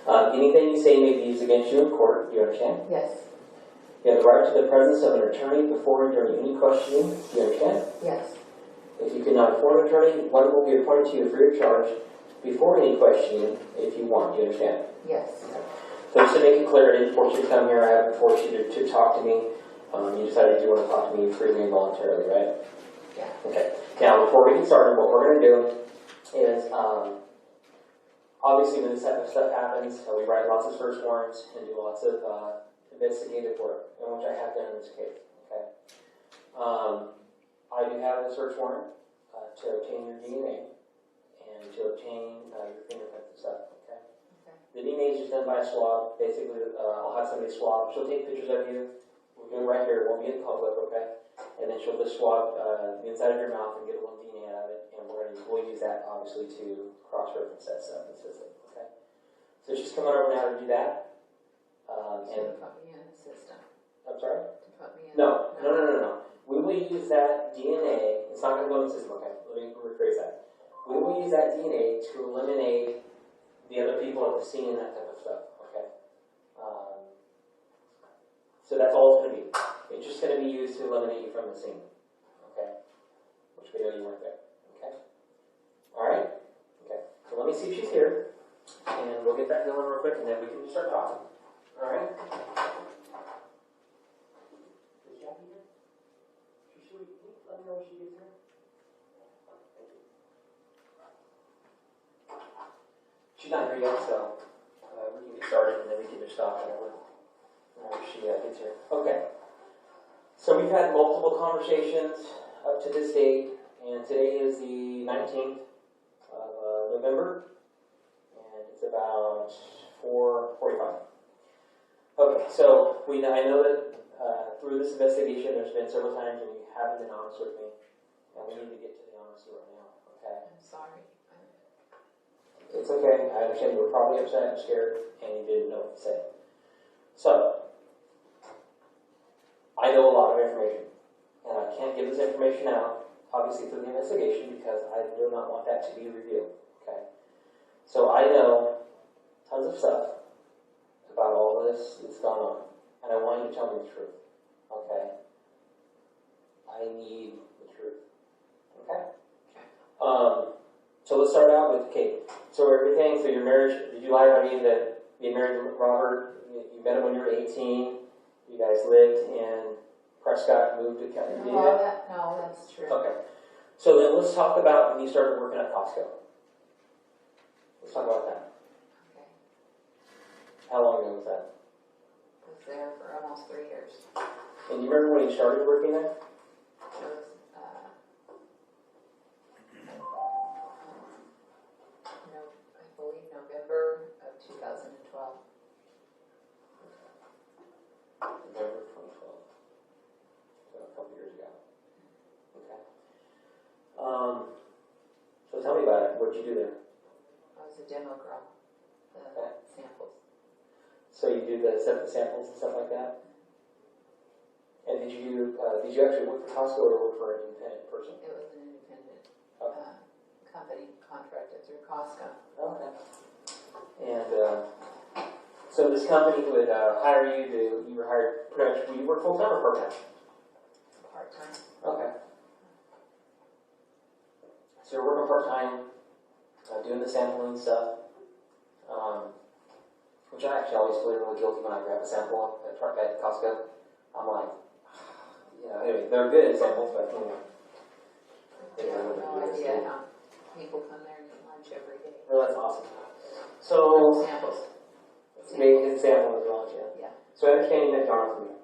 Anything you say may be used against you in court. Do you understand? Yes. You have the right to the presence of an attorney before and during any questioning. Do you understand? Yes. If you cannot afford an attorney, one will be appointed to you free of charge before any questioning if you want. Do you understand? Yes. So just to make it clear, I didn't force you to come here. I haven't forced you to talk to me. You decided you want to talk to me freely and voluntarily, right? Yeah. Okay. Now, before we get started, what we're going to do is, obviously when this type of stuff happens, we write lots of search warrants and do lots of investigative work, which I have done in this case. Okay. I do have a search warrant to obtain your DNA and to obtain your fingerprints and stuff. Okay. The DNA is just done by a swab. Basically, I'll have somebody swab. She'll take pictures of you. We'll do it right here. It won't be in public, okay? And then she'll just swab the inside of your mouth and get a little DNA out of it. And we'll use that, obviously, to cross-reference that stuff in the system, okay? So she's coming over now to do that. And put me in the system. I'm sorry? To put me in. No. We will use that DNA. It's not going to go in the system, okay? Let me rephrase that. We will use that DNA to eliminate the other people at the scene and that type of stuff, okay? So that's all it's going to be. It's just going to be used to eliminate you from the scene, okay? Which we know you weren't there, okay? All right? Okay. So let me see if she's here, and we'll get that going real quick, and then we can just start talking. All right? Is Jackie here? Should we let me know when she gets here? She's not here yet, so we can get started, and then we can just stop whenever she gets here. Okay. So we've had multiple conversations up to this date, and today is the 19th of November, and it's about 4:45. Okay, so I know that through this investigation, there's been several times when you haven't been honest with me, and we need to get to the honesty right now. Okay. I'm sorry. It's okay. I understand you were probably upset and scared, and you didn't know what to say. So, I know a lot of information, and I can't give this information out, obviously through the investigation, because I do not want that to be revealed. Okay. So I know tons of stuff about all this that's gone on, and I want you to tell me the truth. Okay. I need the truth. Okay. So let's start out with Kate. So everything, so your marriage, did you lie about me that you married Robert, you met him when you were 18, you guys lived in Prescott, moved to California? No, that's true. Okay. So then let's talk about when you started working at Costco. Let's talk about that. Okay. How long ago was that? I was there for almost 3 years. And you remember when you started working there? It was, I believe November of 2012. November 2012. So a couple years ago. Okay. So tell me about it. What did you do there? I was a demo girl. The samples. So you do set the samples and stuff like that? And did you actually work for Costco or work for an independent person? It was an independent company contracted through Costco. Okay. And so this company would hire you you were hired pretty much, you work full time or part time? Part time. Okay. So you're working part time, doing the sampling stuff, which I actually always feel really guilty when I grab a sample at Costco. I'm like, anyway, they're good at samples, but anyway. I have no idea how people come there and eat lunch every day. Well, that's awesome. So, Samples. making sample as well, Yeah. So I understand you met Jonathan.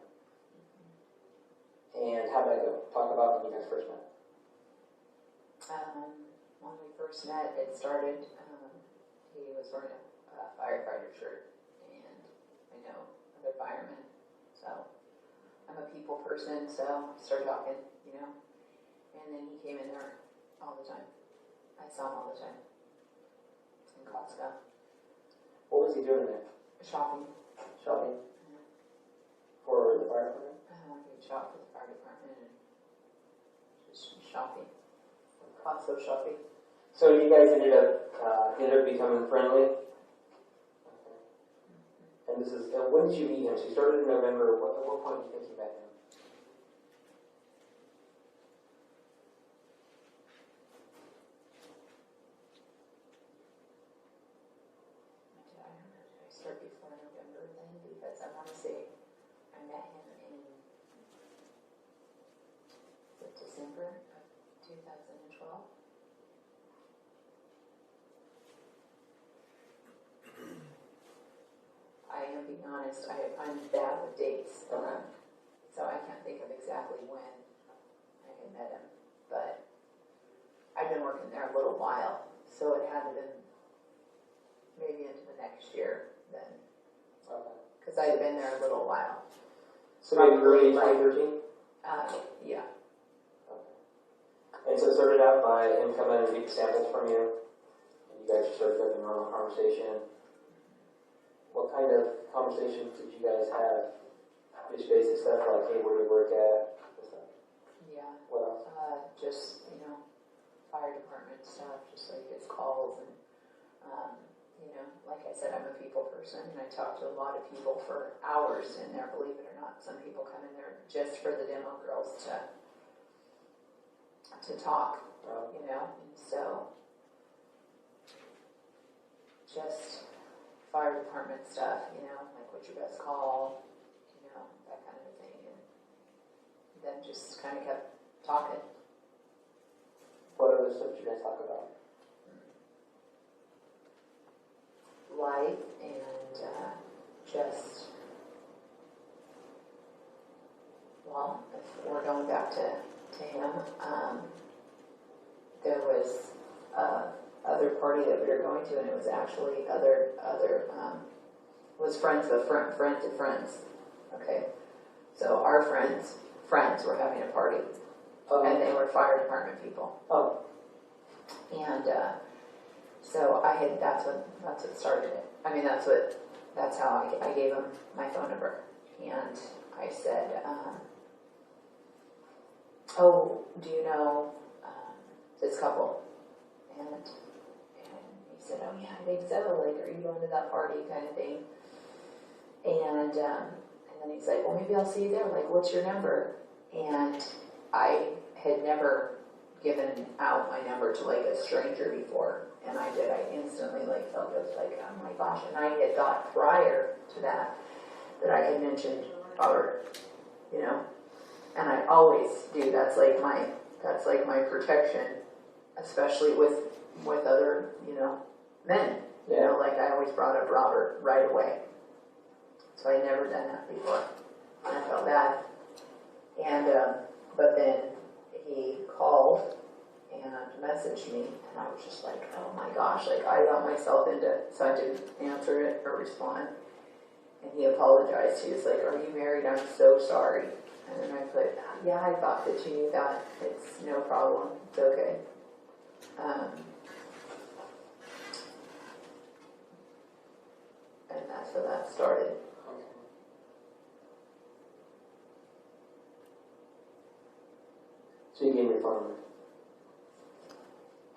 And how did that go? Talk about when you guys first met. When we first met, it started, he was wearing a firefighter shirt, and I know other firemen, so I'm a people person, so I started talking, and then he came in there all the time. I saw him all the time in Costco. What was he doing there? Shopping. Shopping? For the fire department? He shop for the fire department and just shopping. Costco shopping. So you guys ended up becoming friendly? Okay. And this is, when did you meet him? So you started in November. At what point do you think you met him? Did I start before November then? Because I want to say I met him in December of 2012. I am being honest, I'm bad with dates, so I can't think of exactly when I had met him, but I've been working there a little while, so it had to been maybe into the next year then, because I had been there a little while. So maybe early 2013? Yeah. And so it started out by him coming and getting samples from you, and you guys just started having a normal conversation. What kind of conversations did you guys have? Just basic stuff like, hey, where do you work at? Yeah. What else? Just, fire department stuff, just like his calls and, like I said, I'm a people person and I talk to a lot of people for hours in there, believe it or not. Some people come in there just for the demo girls to talk, and so just fire department stuff, like what's your best call, that kind of thing, and then just kind of kept talking. What other stuff did you guys talk about? Life and just, well, if we're going back to him, there was other party that we were going to, and it was actually was friends of friends of friends. Okay, so our friends were having a party, and they were fire department people. Oh, and so that's what started it. I mean, that's how I gave him my phone number, and I said, oh, do you know this couple? And he said, oh yeah, I think so. Like, are you going to that party kind of thing? And then he's like, well, maybe I'll see you there. Like, what's your number? And I had never given out my number to like a stranger before, and I did. I instantly felt it was like, oh my gosh. And I had thought prior to that I had mentioned Robert, and I always do. That's like my protection, especially with other, men. Like I always brought up Robert right away. So I had never done that before. And I felt bad. And, but then he called and messaged me, and I was just like, oh my gosh, like I got myself into, so I didn't answer it or respond. And he apologized. He was like, are you married? I'm so sorry. And then I put, yeah, I thought that you knew that. It's no problem. It's okay. And that's how that started. So you gave me your phone number.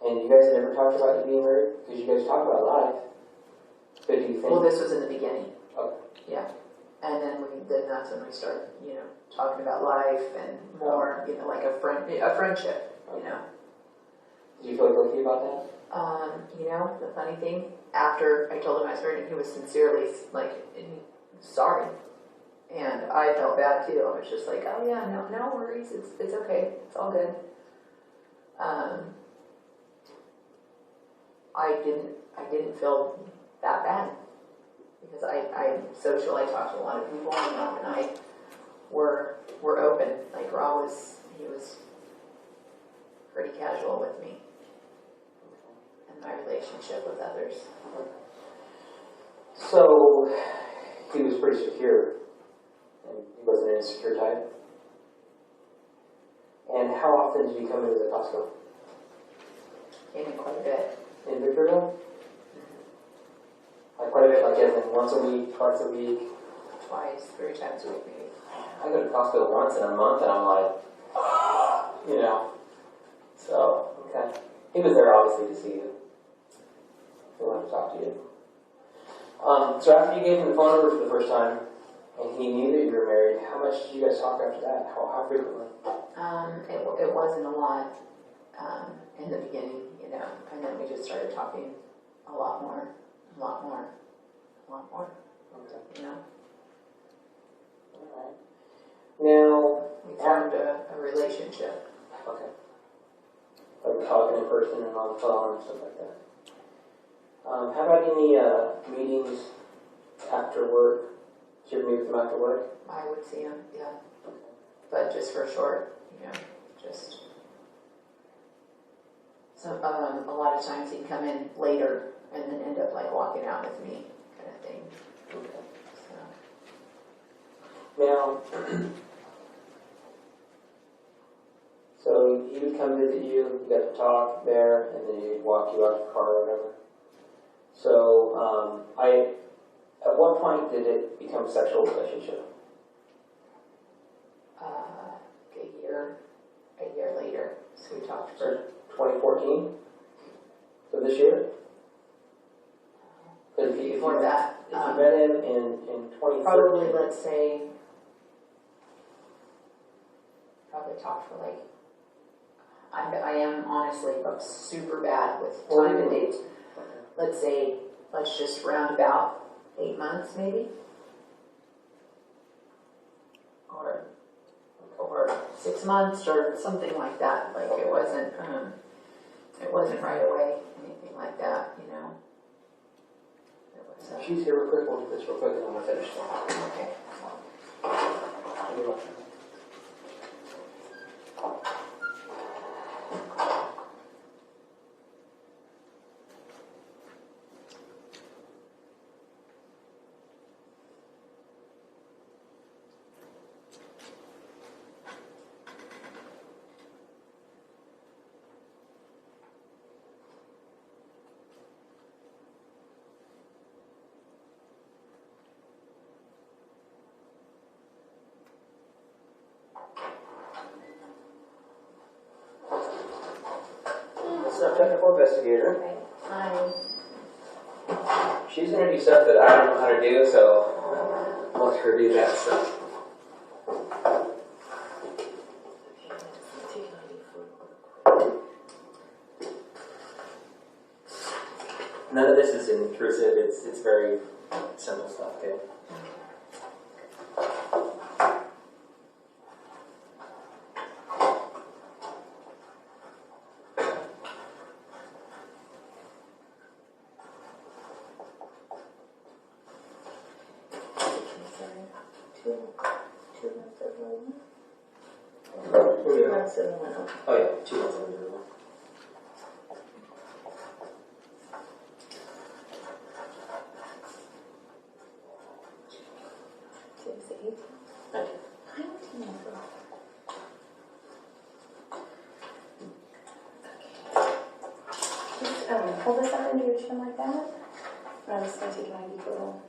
And you guys never talked about you being married? Because you guys talk about life. But do you think... Well, this was in the beginning. Okay. Yeah. And then that's when we started, talking about life and more, like a friendship, Okay. Did you feel guilty about that? The funny thing, after I told him I was married, he was sincerely, sorry. And I felt bad too. I was just like, oh yeah, no worries. It's okay. It's all good. I didn't feel that bad because I'm social. I talk to a lot of people, and Rob and I were open. Like Rob was pretty casual with me and my relationship with others. So he was pretty secure. And he wasn't an insecure type. And how often did you come into the Costco? Came in quite a bit. In Victorville? Like quite a bit, like as in once a week, twice a week? Twice, 3 times a week maybe. I go to Costco once in a month and I'm like, So, okay. He was there obviously to see you. He wanted to talk to you. So after you gave him the phone number for the first time, and he knew that you were married, how much did you guys talk after that? How frequently? It wasn't a lot in the beginning, you know, and then we just started talking a lot more, Okay. you know. All right. Now, We formed a relationship. okay. Like talking in person and on the phone and stuff like that. How about any meetings after work? Did you meet with them after work? I would see him, yeah, but just for short, you know, just. So a lot of times he'd come in later and then end up like walking out with me, kind of thing. Okay. So. Now, so he would come visit you, you got to talk there, and then he'd walk you out to the car or whatever. So, at what point did it become a sexual relationship? A year later, so we talked for. 2014? So this year? Before that. If you met him in 2013. Probably, let's say, probably talked for like, I am honestly super bad with time and dates. Let's say, let's just round about 8 months maybe. Or 6 months or something like that. Like it wasn't right away, anything like that, you know. It was, She's here real quick, we'll do this real quick and then we'll finish. okay. This is our technical investigator. Hi. She's going to do stuff that I don't know how to do, so I'll let her do that stuff. None of this is intrusive, it's very simple stuff, okay? Oh yeah, 2 months of interval. Hold this up into your chin like that. And I'm just going to take my deep little.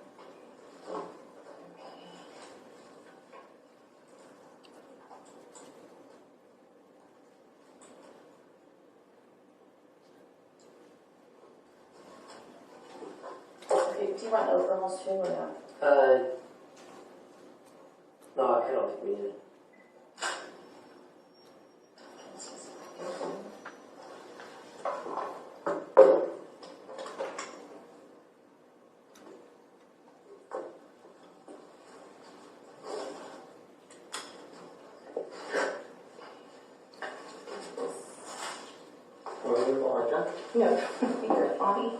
Okay, do you want overalls too or no? No, I don't think we need it. No, you're Bonnie.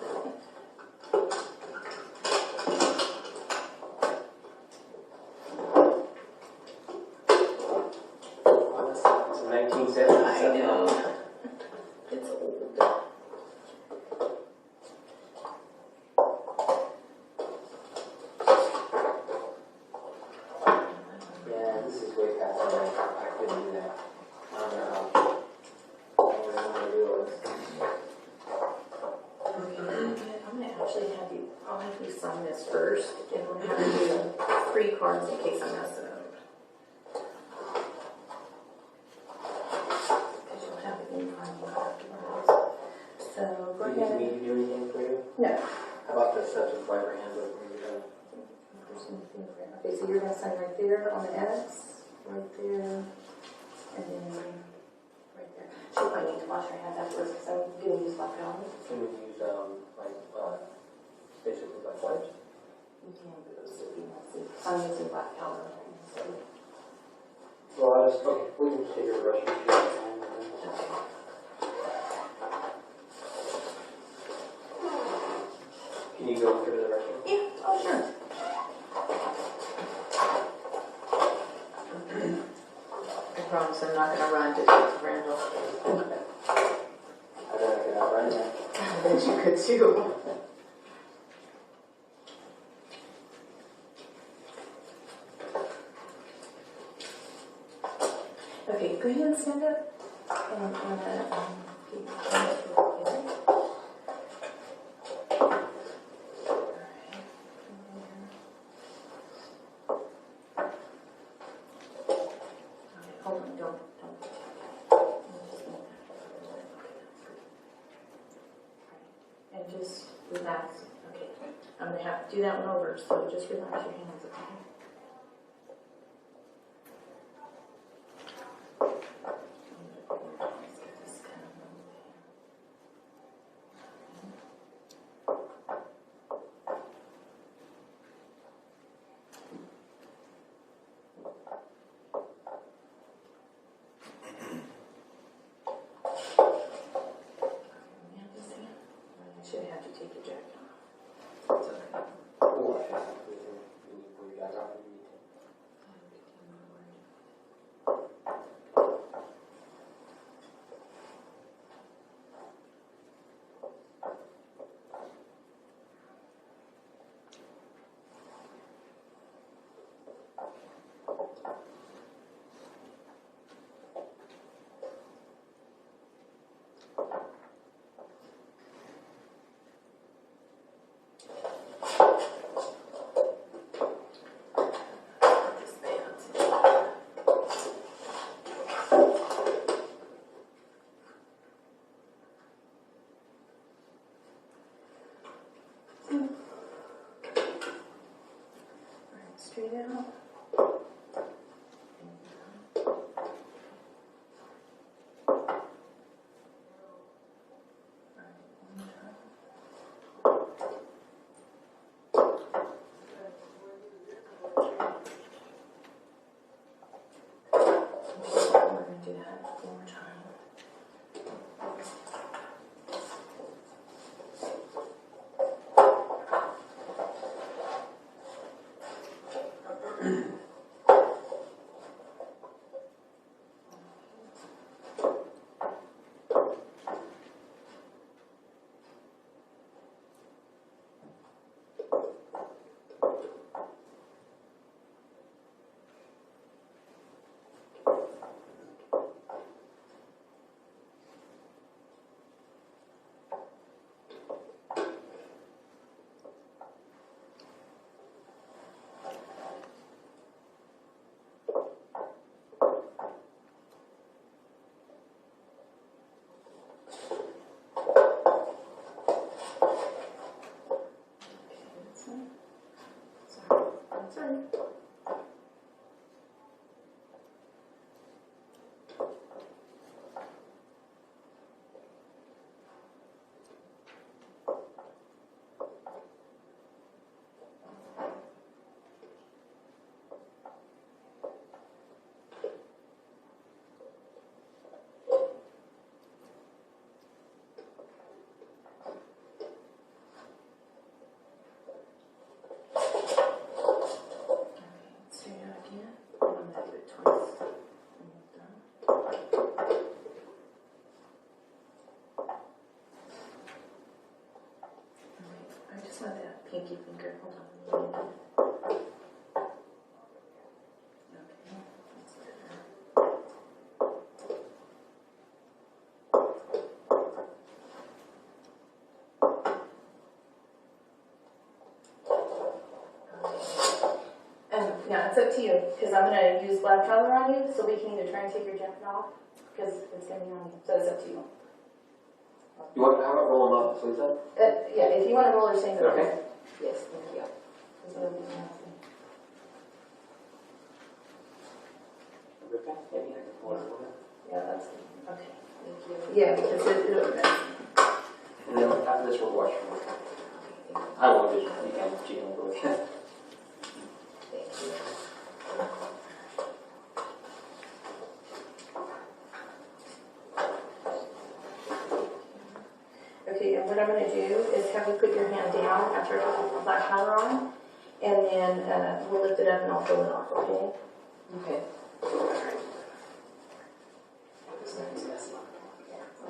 It's 1970. I know. It's old. Yeah, this is way past my life. I couldn't do that. I don't know how. I don't know what to do with this. I'm going to actually I'll have you sign this first, and we'll have you do 3 cards in case I mess it up. Because you'll have it in front of you afterwards. So, go Do you need ahead. me to do anything for you? No. How about the testified handbook? Okay, so you're gonna sign right there on the X, right there, and then right there. She might need to wash her hands afterwards because I'm gonna use black powder. Can we use basically like wipes? You can go see. I'm using black powder. So. Well, I just, okay, we can take a brush and Can you go through the restroom? Yeah, oh sure. I promise I'm not gonna run to talk to Randall. I bet I could outrun that. I bet you could too. Okay, go ahead and stand up. And keep hold on, don't. And just relax. Okay, I'm gonna have to do that one over, so just relax your hands, okay? Should have to take your jacket off. It's okay. Oh, I should have to pull your jacket off if you need to. Straight out. We're going to do that one more time. Sorry. Not that pinky finger. Hold on. Okay, that's better. Yeah, it's up to you because I'm going to use black powder on you, so we can either try and take your jacket off because it's going to be on you. So it's up to you. You want, how about roll them up, please? Yeah, if you want to roll or say no. Okay. Yes, thank you. Okay. Maybe I can pull it over. Yeah, that's okay. Thank you. Yeah, because it'll be. And then after this, we'll watch. I won't just, she can go again. Thank you. Okay, and what I'm going to do is have you put your hand down after I put the black powder on, and then we'll lift it up and I'll pull it off, okay? Okay.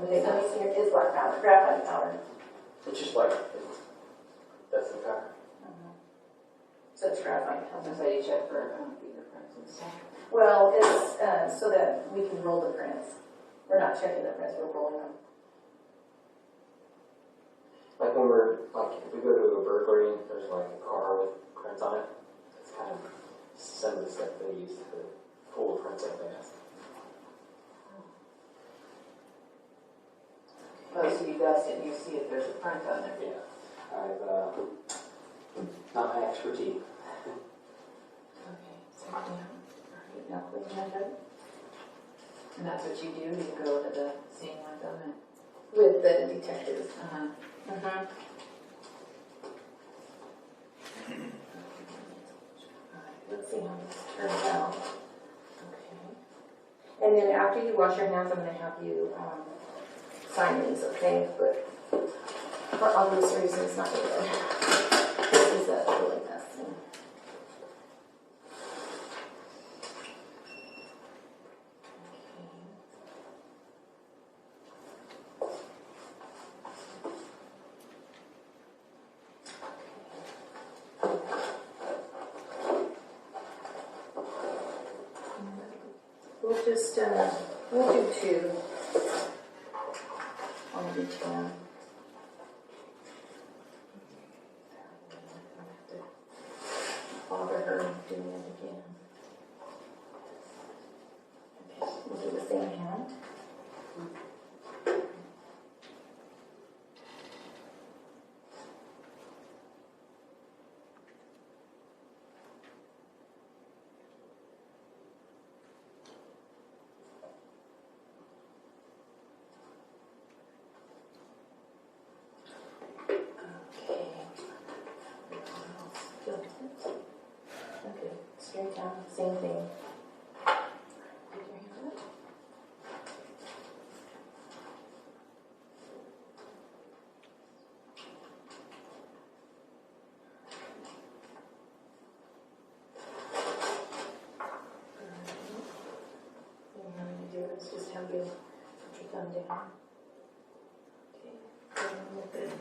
Okay, let me see your, it's black powder, graphite powder. It's just like, that's the power. So it's graphite powder. So you check for fingerprints and stuff. Well, it's so that we can roll the prints. We're not checking the prints, we're rolling them. Like when we're, like, if we go to a burglary and there's like a car with prints on it, it's kind of some of the stuff they use to pull the prints up fast. Oh, so you dust it and you see if there's a print on there. Yeah. I've, not my expertise. Okay, so down. All right, now put your hand up. And that's what you do? You go to the scene with them and... With the detectives. Uh-huh. Uh-huh. Let's see how this turns out. Okay. And then after you wash your hands, I'm going to have you sign these, okay? But for obvious reasons, not good. This is really messy. We'll just, we'll do 2. I'll do 10. Bother her doing it again. Okay, we'll do the same hand. Okay, straight down, same thing. Put your hand up. What I'm going to do is just have you put your thumb down. Okay, and with it.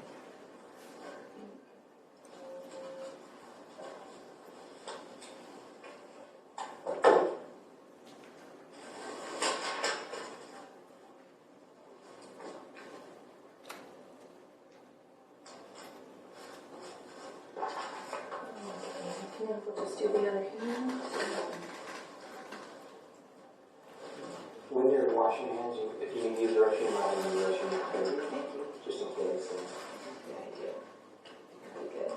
We'll just do the other hand. When you're washing your hands, if you can use the restroom, I can use the restroom. Thank you. Just in case. Yeah, I do. Very good.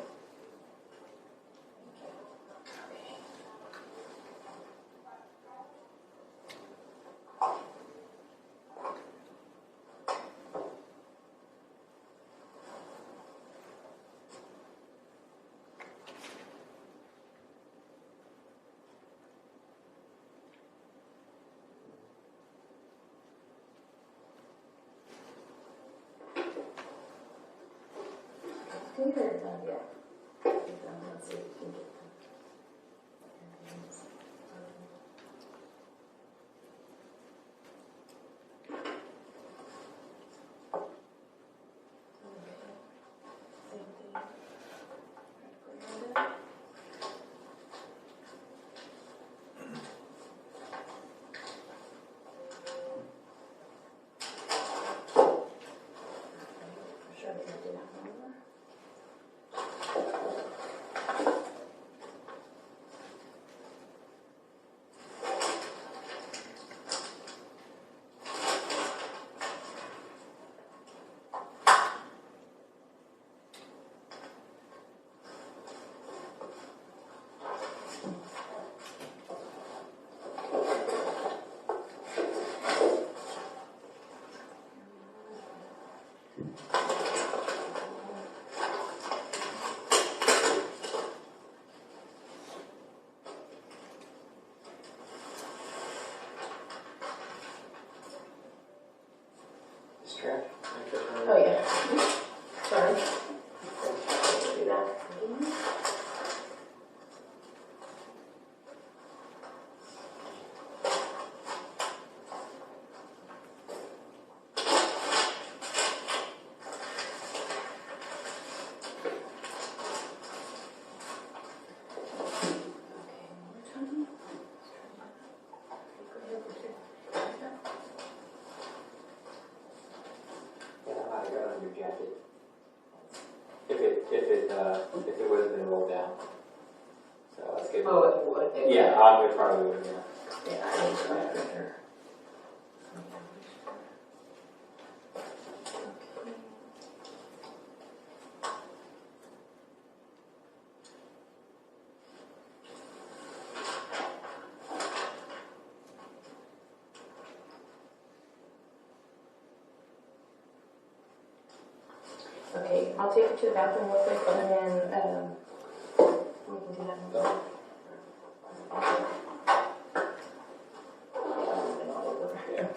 Good. Yeah. Let's see if we can get them. Same thing. For sure, they do that over. Sure. Oh, yeah. Sorry. Do that. Yeah, that might have got on your jacket. If it would have been rolled down. So let's get. Oh, it would. Yeah, it probably would have, yeah. Yeah, I need to write it here. Okay, I'll take you to the bathroom real quick and then, we can do that. Yeah.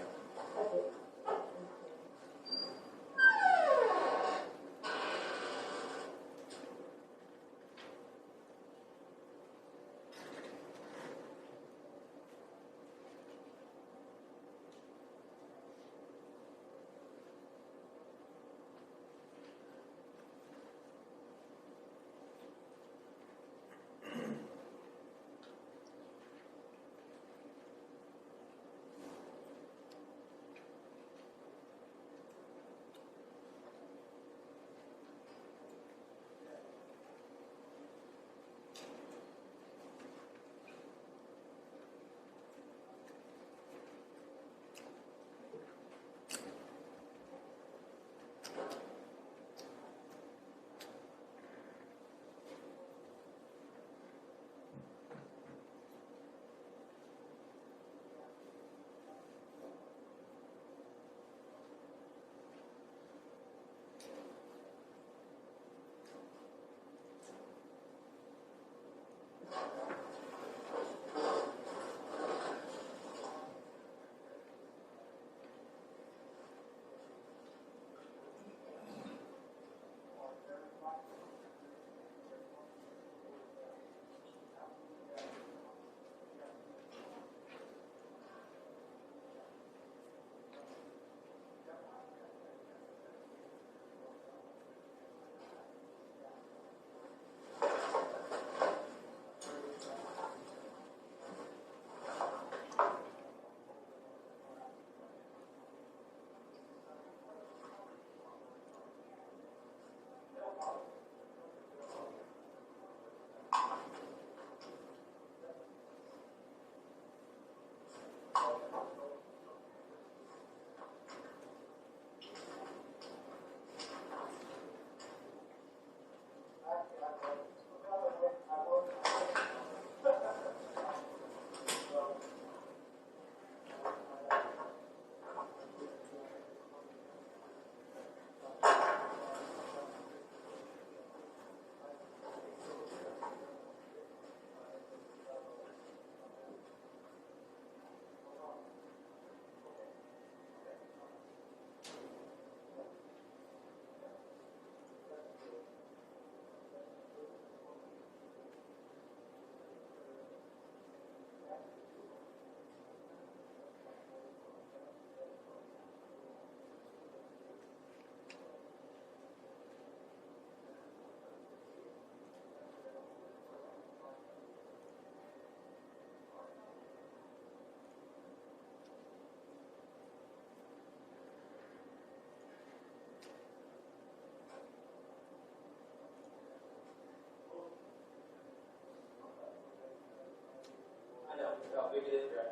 We did, right?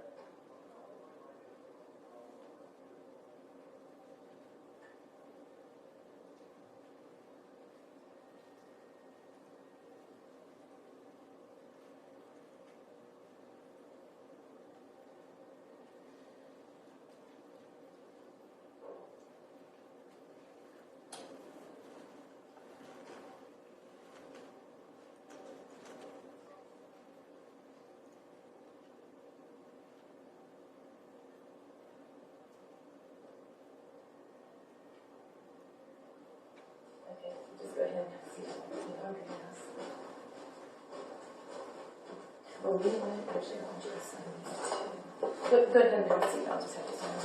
Well, we might actually, I'll just sign it. Go ahead and have a seat, I'll just have to sign it.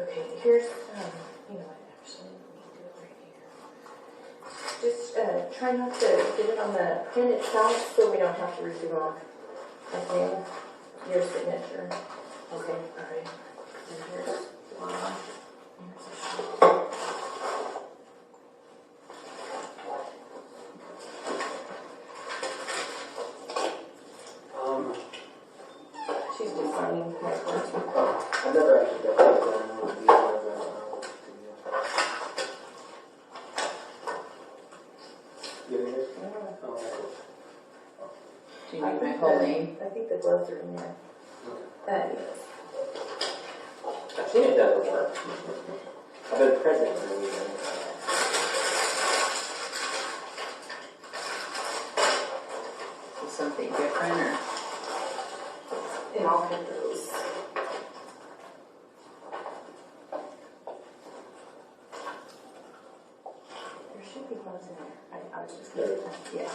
Okay, here's, you know what, actually, let me do it right here. Just try not to get it on the pen itself so we don't have to redo off. Okay, your signature. Okay, alright. And here's one. Here's a sheet. She's just signing my part. I never actually got that done. Do you need my whole name? I think the gloves are in there. Yes. I've seen it done before. I've been present for a reason. Is something different or? And I'll get those. There should be gloves in there. I was just kidding. Yeah.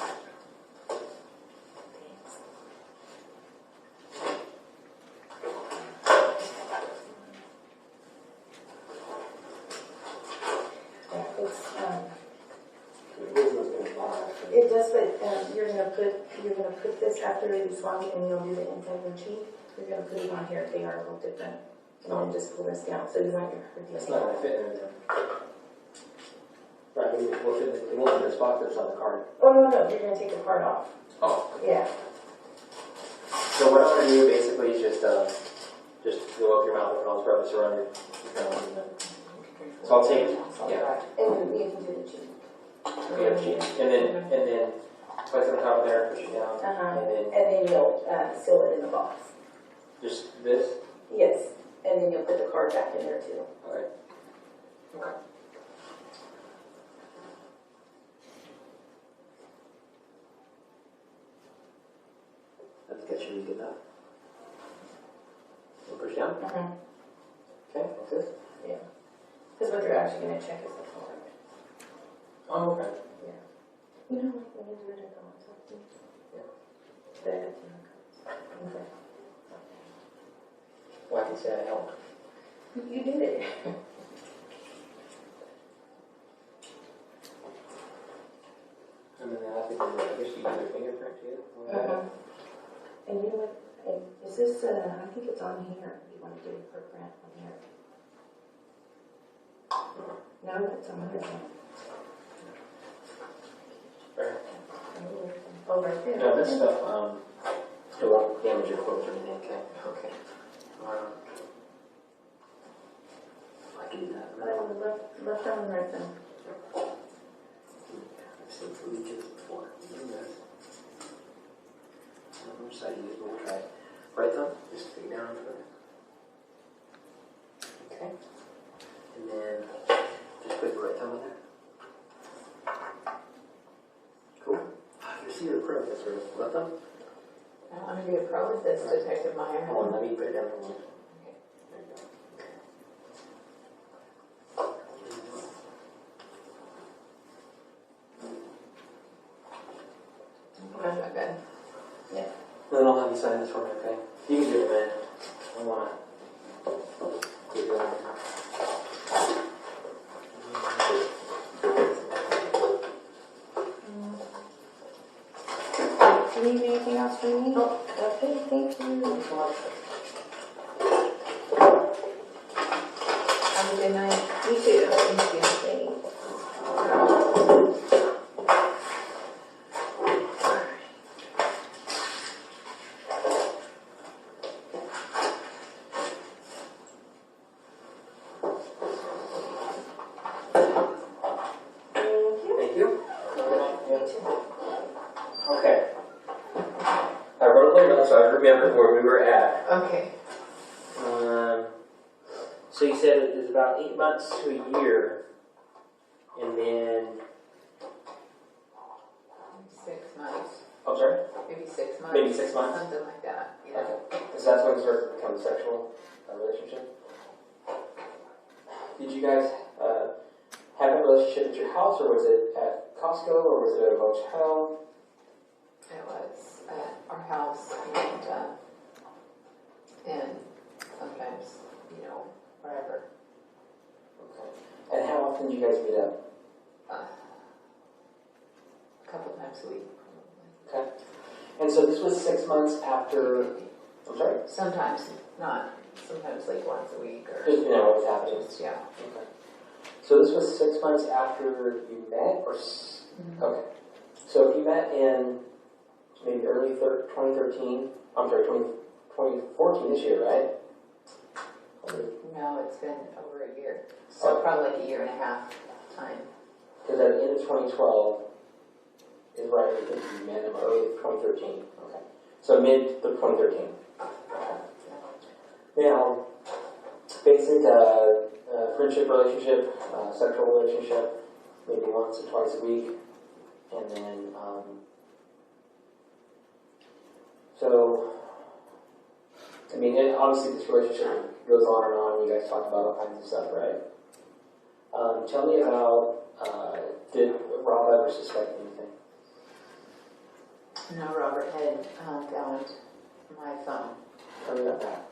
It does, but you're gonna put this after you swap it, and you'll do the inside of the cheek. You're gonna put it on here. They are a little different. And then just pull this down, so you want your. It's not gonna fit in there. Right, but it won't fit in the spot that's on the card. Oh no, you're gonna take the part off. Oh. Yeah. So what I'm gonna do basically is just go up your mouth and I'll rub this around your mouth, and then. So I'll take, yeah. And you can do the cheek. And then place it on top of there, push it down, And then you'll seal it in the box. just this. Yes, and then you'll put the card back in there too. Okay. Okay. That should be good enough. We'll push down. Okay, what's this? Yeah. Because what they're actually going to check is the card. Oh, okay. Yeah. You know, like when you do it at the hospital. Yeah. Okay. Well, I can say I helped. You did it. And then I think I guess you use your fingerprint too. And you know what? Is this, I think it's on here. You want to do it for print on here. No, it's on my phone. Right. Oh, right there. No, this stuff, it won't damage your quotes or anything, okay? Okay. I can do that. Left arm and right thumb. I've seen food kids before. I don't know which side you use, but we'll try it. Right thumb, just stick it down for it. Okay. And then just put your right thumb in there. Cool. You see the pro, that's right. Left thumb? I want to be a pro with this, Detective Meyer. Hold on, let me put it down for a moment. I'm not good. Yeah. Then I'll have you sign this for me, okay? You can do it, man. I want to keep going. Do you need anything else from me? Oh, okay, thank you. Thanks so much. Have a good night. You too. Thank you. Thanks. where we were at. Okay. So you said it is about 8 months to a year, and then 6 months. I'm sorry. Maybe 6 months. Maybe 6 months. Something like that. Yeah. Okay. So that's when it starts to become a sexual relationship. Did you guys have a relationship at your house, or was it at Costco, or was it at a motel? It was at our house, and sometimes, wherever. Okay. And how often did you guys meet up? A couple times a week. Okay. And so this was 6 months after. I'm sorry. Sometimes not. Sometimes like once a week or. Just what's happening. Yeah. Okay. So this was 6 months after you met, or okay. So you met in maybe early 2013. I'm sorry, 2014 this year, right? No, it's been over a year. So probably like a year and a half time. Because at the end of 2012 is right. I think you met him early 2013. Okay. So mid 2013. Okay. Now, basic friendship relationship, sexual relationship, maybe once or twice a week, and then so I mean, obviously this relationship goes on and on. You guys talk about all kinds of stuff, right? Tell me about did Rob ever suspect anything? No, Robert had found my phone. Tell me about that.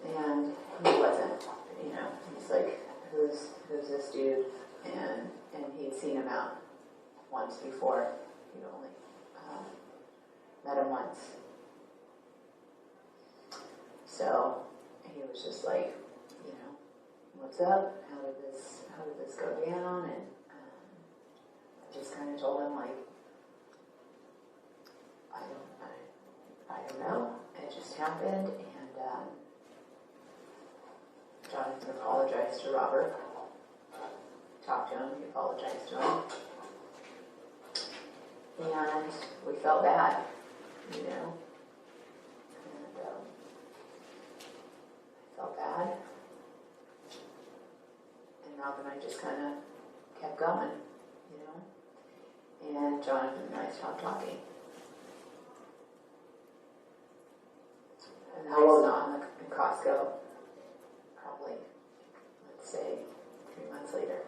And he wasn't, he's like, who's this dude? And he'd seen him out once before. He'd only met him once. So he was just like, what's up? How did this go down? And I just kind of told him like, I don't know. It just happened, and Jonathan apologized to Robert. Talked to him. He apologized to him, and we felt bad, And I felt bad. And Rob and I just kind of kept going, And Jonathan and I stopped talking. And I saw him in Costco, probably, let's say, 3 months later.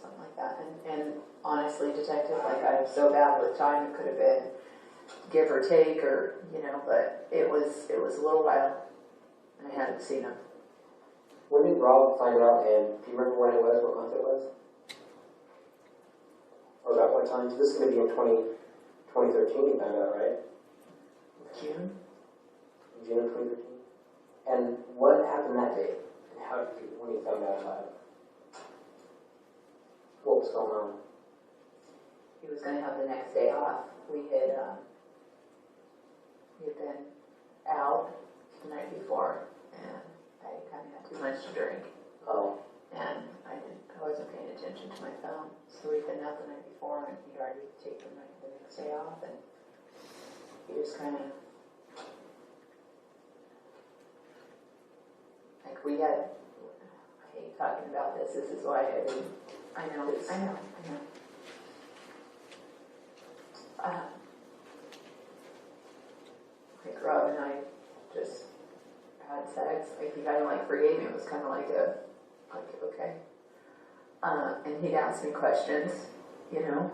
Something like that. And honestly, detective, like, I'm so bad with time, it could have been give or take, or, but it was a little while, and I hadn't seen him. When did Rob find out, and do you remember when it was, what month it was? Or about what time? So this is going to be in 2013 you found out, right? June of 2013. And what happened that day? And how did you, when you found out about it? What was going on? he was going to have the next day off. We had been out the night before, and I kind of had too much to drink. Oh. And I wasn't paying attention to my phone. So we'd been out the night before, and he'd already taken the next day off, and he just kind of, like, we had, I hate talking about this. This is why I know. Like, Rob and I just had sex. Like, he kind of like forgave me. It was kind of like okay. And he'd ask me questions, and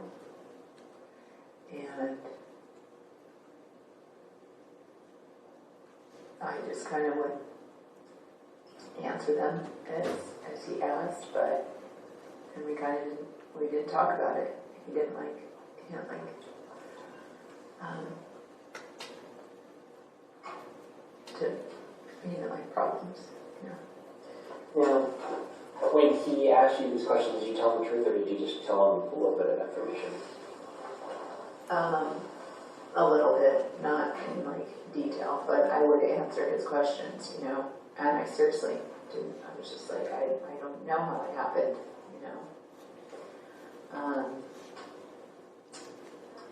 I just kind of would answer them as he asked, and we didn't talk about it. He didn't like to like problems. Now, when he asked you these questions, did you tell him the truth, or did you just tell him a little bit of information? A little bit, not in like detail, but I would answer his questions, and I seriously didn't. I was just like, I don't know how it happened,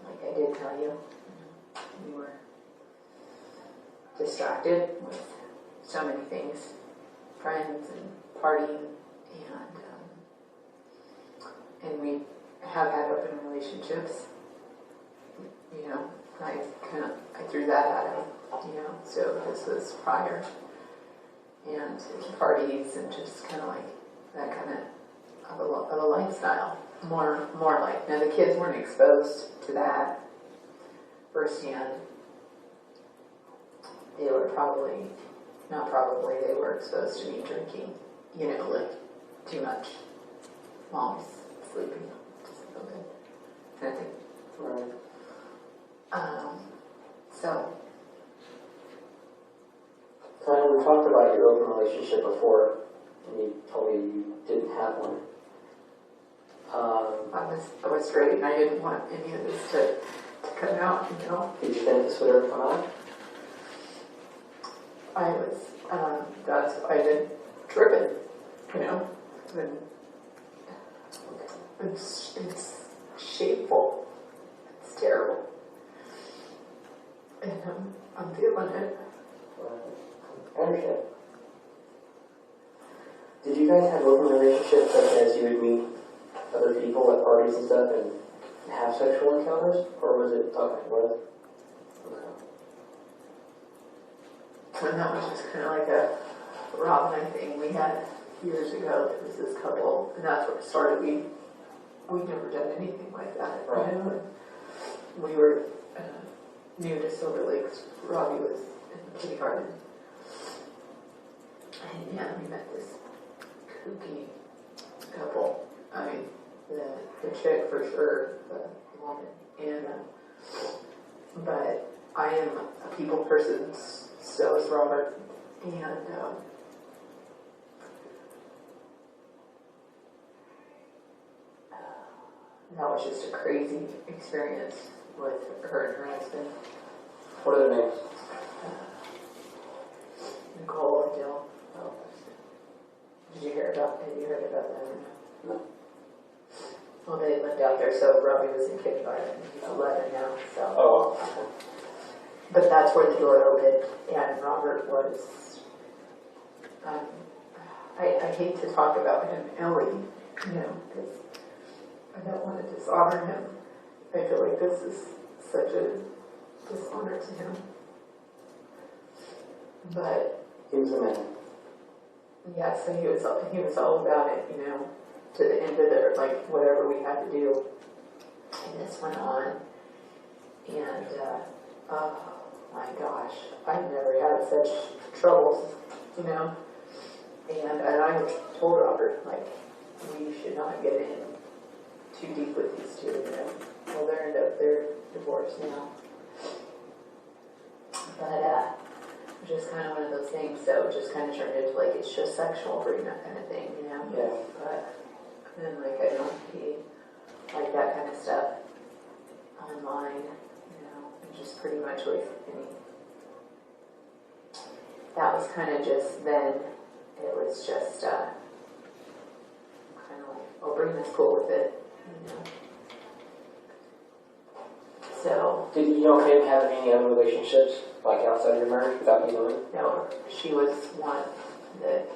like I did tell you, we were distracted with so many things, friends and partying, and we have had open relationships. You know, I threw that at him. You know, so this was prior, and parties and just kind of like that kind of a lifestyle. More like, now the kids weren't exposed to that firsthand. They were they were exposed to me drinking, you know, like too much. Mom's sleeping, doesn't feel good, kind of thing. Right. So. Kind we talked about your open relationship before, and you told me you didn't have one. I was straight, and I didn't want any of this to come out, you know. Did you think this would ever come out? I was, I've been tripping, you know. It's shameful. It's terrible. And I'm feeling it. I understand. Did you guys have open relationships such as you would meet other people at parties and stuff and have sexual encounters? Or was it, okay. And that was just kind of like a Rob and I thing we had years ago. There was this couple, and that's where it started. We'd never done anything like that. Right. You know? And we were new to Silver Lakes. Robbie was in kindergarten. And yeah, we met this kooky couple. I mean, the chick for sure, the woman. And, but I am a people person, so is Robert. And, that was just a crazy experience with her and her husband. What are their names? Nicole and Jill. Oh. Have you heard about them or no? No. Well, they lived out there, so Robbie was in kindergarten. He's 11 now, so. Oh, okay. But that's where the door opened, and Robert was. I hate to talk about him, Ellie, you know, because I don't want to dishonor him. I feel like this is such a dishonor to him. But he was a man. yeah, so he was all about it, you know, to the end of it, like whatever we had to do. And this went on, and oh my gosh, I've never had such troubles, you know. And I told Robert, like, we should not get in too deep with these two, you know. Well, they're divorced now. But just kind of one of those things, so it just kind of turned into like it's just sexual agreement kind of thing, you know. Yeah. But then like I don't be like that kind of stuff online, you know, and just pretty much with any. That was kind of just then. It was just kind of like, oh, Brina's cool with it, you know. So. Did you know him have any other relationships, like outside your marriage, without you knowing? No, she was one that,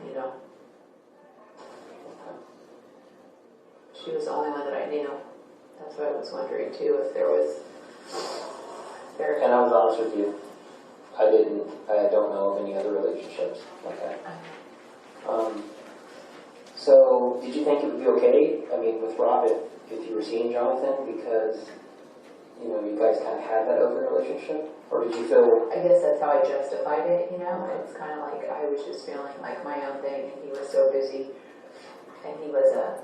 you know, she was the only one that I knew. That's what I was wondering too, if there was. And I was honest with you. I don't know of any other relationships like that. So, did you think it would be okay, I mean, with Rob, if you were seeing Jonathan, because, you know, you guys kind of had that open relationship? Or did you feel... I guess that's how I justified it, you know? It's kind of like I was just feeling like my own thing, and he was so busy. And he was a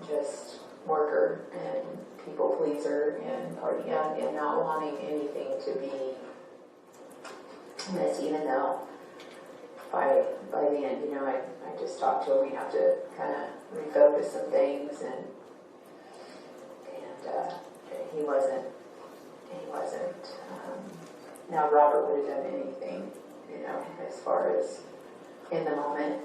just worker and people pleaser and party and not wanting anything to be this, even though by the end, you know, I just talked to him. We have to kind of refocus some things, and he wasn't. Now Robert would have done anything, you know, as far as in the moment.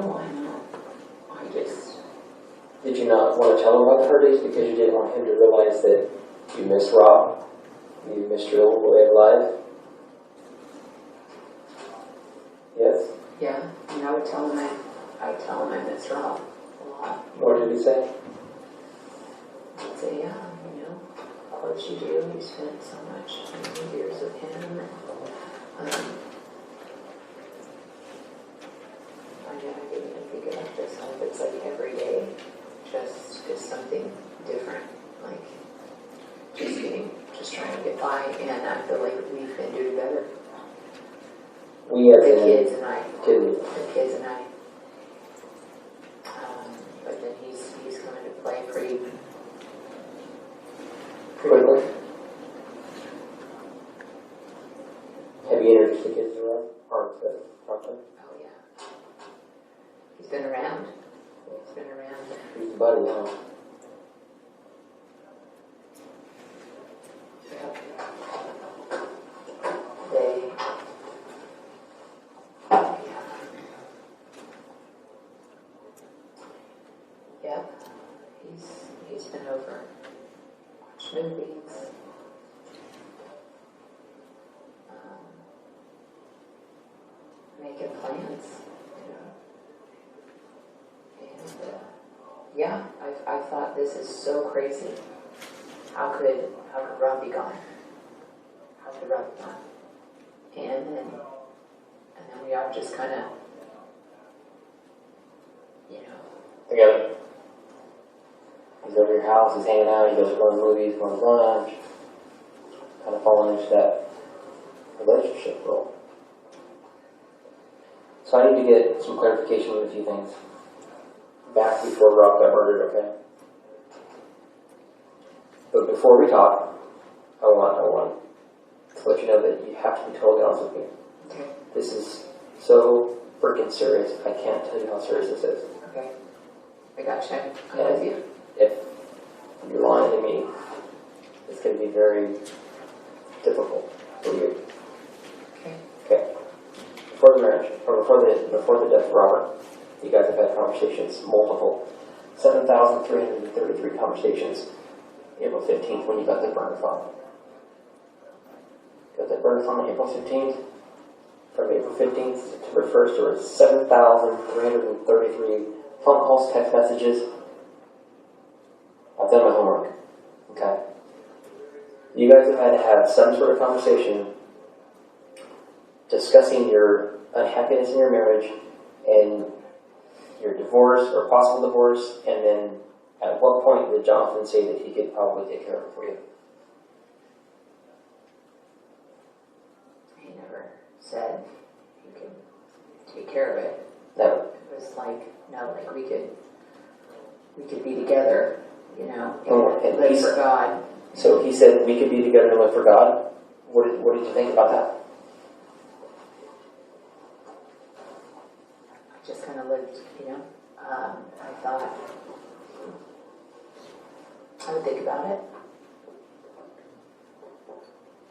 know. I just, Did you not want to tell him about the hurt days because you didn't want him to realize that you missed Rob? You missed your old way of life? Yes? yeah, and I would tell him I miss Rob a lot. What did he say? I'd say, yeah, of course you do. You spent so much years with him. I didn't even think about this. It's like every day, just something different. Like just trying to get by, and I feel like we've been doing better. We as The in kids and I. didn't. The kids and I. But then he's coming to play pretty Quickly. Have you introduced the kids to Rob? Or to Jonathan? Oh yeah. He's been around. He's been around. He's a buddy now. He's been over. Watched movies. Making plans. And yeah, I thought this is so crazy. How could Rob be gone? How could Rob be gone? And then we all just kind of, Together. He's over your house, he's hanging out, he goes to the movies, going to lunch. Kind of falling into that relationship role. So I need to get some clarification with a few things. Back before Rob got murdered, okay? But before we talk, I want to let you know that you have to be totally honest with me. okay, This is so freaking serious. I can't tell you how serious this is. okay, I gotcha. I'm with you. If you're lying to me, it's going to be very difficult for you. Okay. Okay. Before the marriage, or before the death of Robert, you guys have had conversations, multiple, 7,333 conversations. April 15th when you got the burner phone. Got that burner phone on April 15th. From April 15th to September 1st, there were 7,333 phone calls, text messages. I've done my homework. Okay. You guys have had to have some sort of conversation discussing your unhappiness in your marriage and your divorce or possible divorce, and then at what point did Jonathan say that he could probably take care of it for you? He never said he could take care of it. Never. It was like, no, like we could be together, and live for God. So he said we could be together and live for God. What did you think about that? I just kind of lived, I thought I would think about it,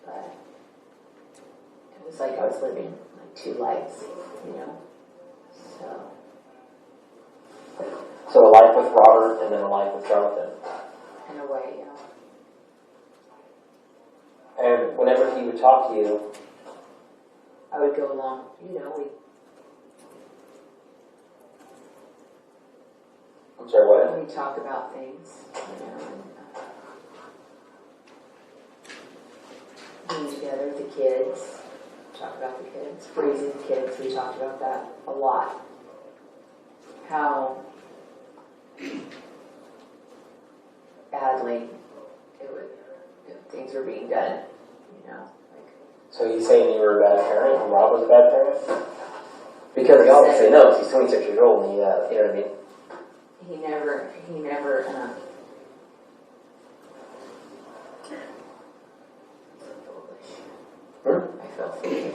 but it was like I was living like two lives, So a life with Robert and then a life with Jonathan. in a way, And whenever he would talk to you, I would go along, I'm sorry, what? we talk about things, and being together with the kids, talk about the kids, raising the kids, we talked about that a lot. How badly things were being done, So he's saying you were a bad parent and Rob was a bad parent? Because he obviously knows. He's 26 years old and you know what I mean? He never, I felt foolish.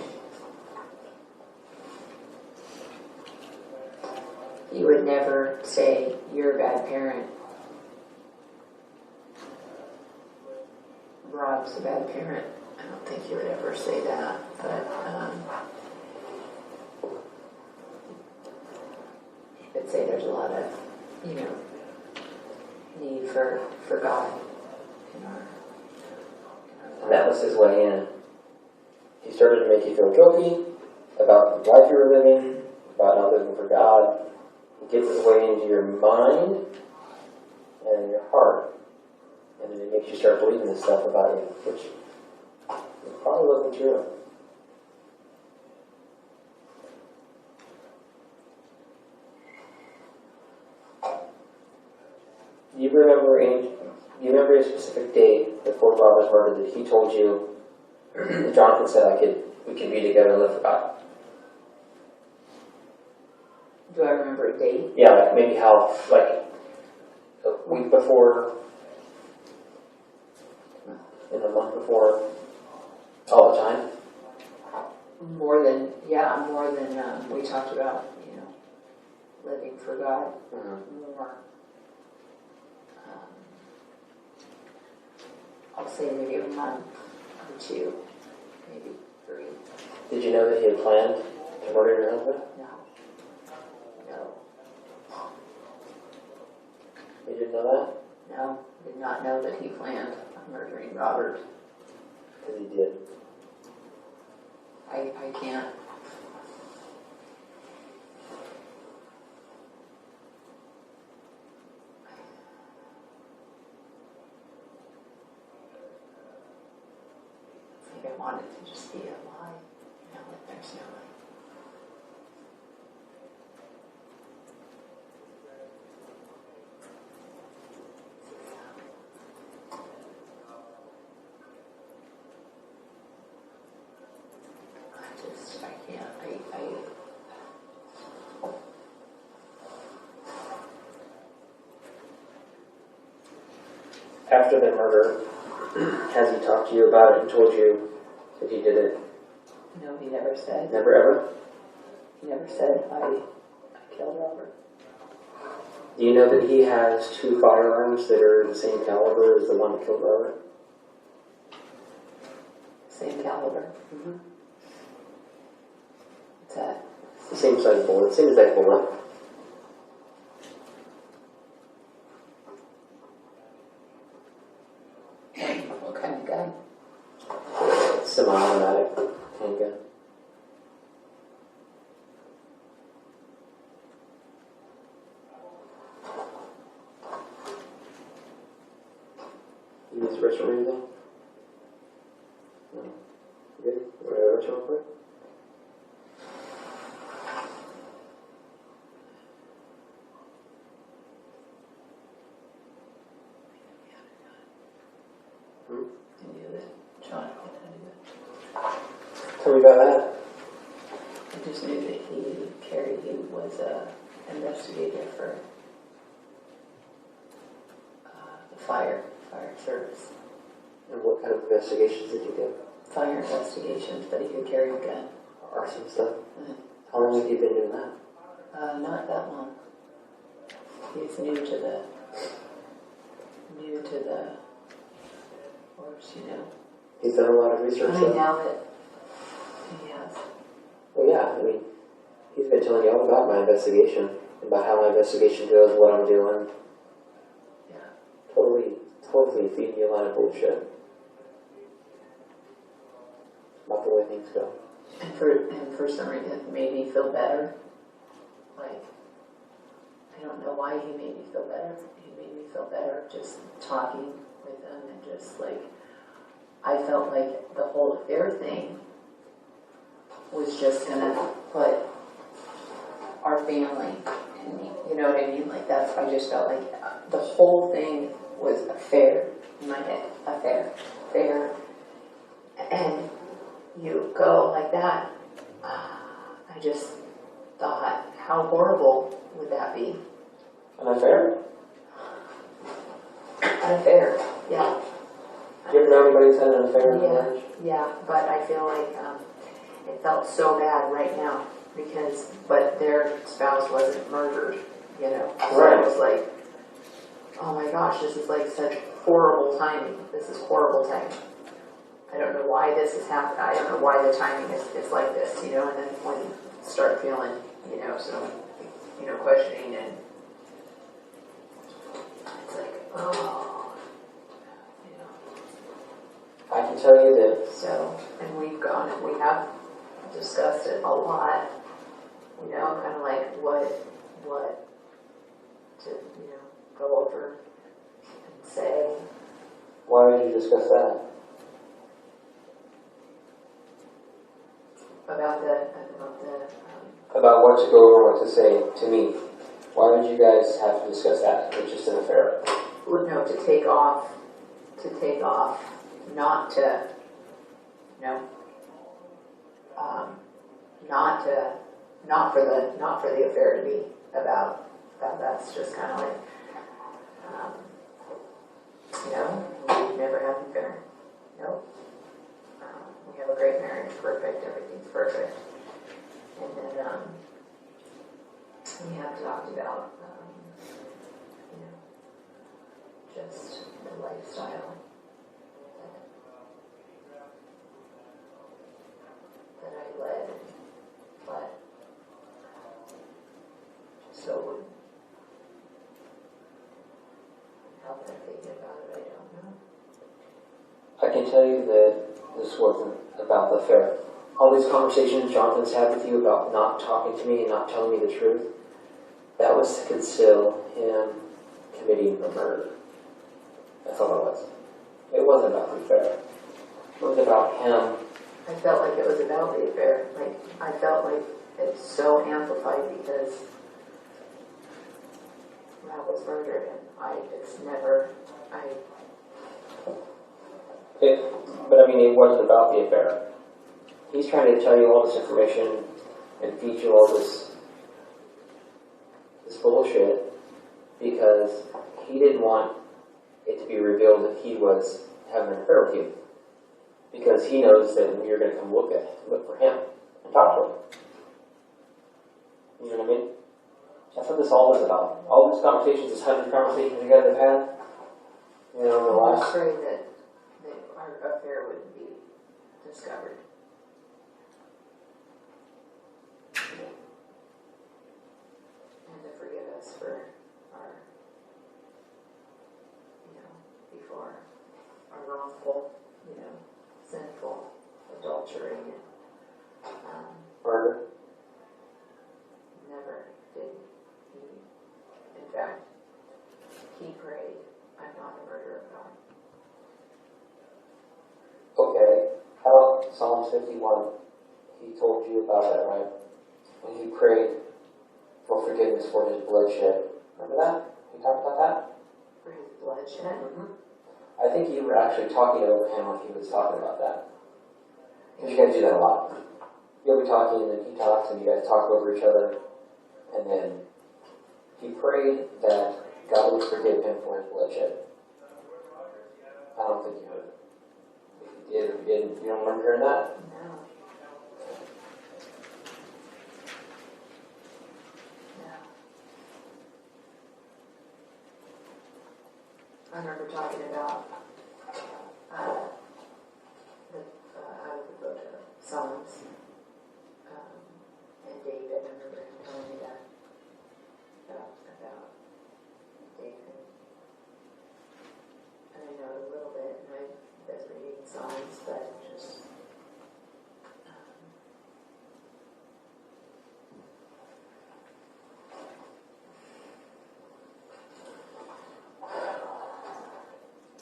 He would never say, you're a bad parent. Rob's a bad parent. I don't think he would ever say that, but say there's a lot of, need for God in our And that was his way in. He started to make you feel guilty about the life you were living, about not living for God. He gets his way into your mind and your heart. And then it makes you start believing this stuff about you, which probably wasn't true. Do you remember a specific date before Rob was murdered that he told you, Jonathan said we could be together and live for God? Do I remember a date? Yeah, like maybe how, like a week before, in a month before, all the time? More than we talked about, living for God. More. I'll say maybe a month or two, maybe 3. Did you know that he had planned to murder your husband? No. You didn't know that? No, did not know that he planned on murdering Robert. Because he did. I can't. I think I want it to just be a lie. That there's no way. I can't. After the murder, has he talked to you about it and told you that he did it? No, he never said. Never ever? He never said, I killed Robert. Do you know that he has 2 firearms that are the same caliber as the one that killed Robert? Same caliber. Mm-hmm. What's that? It's the same size bullet, same exact bullet. What kind of gun? Semi-automatic handgun. You use the restroom or anything? No. Good? You want to go to the restroom real quick? I knew that Jonathan had it. Tell me about that. I just knew that he was an investigator for the fire service. And what kind of investigations did you do? Fire investigations, but he could carry a gun. Arson stuff? How long have you been doing that? Not that long. He's new to the force, He's done a lot of research. I doubt it. He has. Well, yeah, I mean, he's been telling you all about my investigation, about how my investigation goes, what I'm doing. Yeah. Totally feeding you a line of bullshit about the way things go. And for some reason, it made me feel better. Like, I don't know why he made me feel better. He made me feel better just talking with him and just like, I felt like the whole affair thing was just gonna put our family in me. You know what I mean? Like I just felt like the whole thing was a fair in my head. A fair. And you go like that. I just thought, how horrible would that be? Unfair? Unfair, yeah. Do you ever know anybody who's had an affair in their marriage? Yeah, but I feel like it felt so bad right now but their spouse wasn't murdered, So right. it was like, oh my gosh, this is like such horrible timing. This is horrible timing. I don't know why this is happening. I don't know why the timing is like this, And then when you start feeling, so, questioning, and it's like, oh, I can tell you that so, and we have discussed it a lot, kind of like what to, go over and say. why would you discuss that? About what to go over, what to say to me. Why would you guys have to discuss that? It's just an affair. Well, no, to take off, not to, not for the affair to be about that. That's just kind of like, we've never had an affair. Nope. We have a great marriage, perfect, everything's perfect. And then we have talked about, just the lifestyle that I led, but so how can I think about it? I don't know. I can tell you that this wasn't about the affair. All these conversations Jonathan's had with you about not talking to me and not telling me the truth, that was to conceal him committing a murder. That's all it was. It wasn't about the affair. It was about him. I felt like it was about the affair. Like, I felt like it's so amplified because Rob was murdered, and But I mean, it wasn't about the affair. He's trying to tell you all this information and feed you all this bullshit because he didn't want it to be revealed that he was having an affair with you. Because he knows that you're going to come look for him and talk to him. You know what I mean? That's what this all is about. All these conversations, this 100 conversations you guys have had, in the I'm last... afraid that our affair wouldn't be discovered. And to forgive us for our, before our wrongful, sinful adultery and Murder. never did he. In fact, he prayed, "I'm not a murderer of God." Okay. How about Psalms 51? He told you about that, right? When he prayed for forgiveness for his bloodshed. Remember that? You talked about that? For his bloodshed? Mm-hmm. I think you were actually talking over him when he was talking about that. Because you guys do that a lot. You'll be talking and then he talks and you guys talk over each other. And then he prayed that God would forgive him for his bloodshed. I don't think you heard it. If you did or you didn't, you don't remember hearing that? No. I remember talking about out of the book of Psalms and David. I remember him telling me that about David. And I know it a little bit, and I was reading Psalms, but just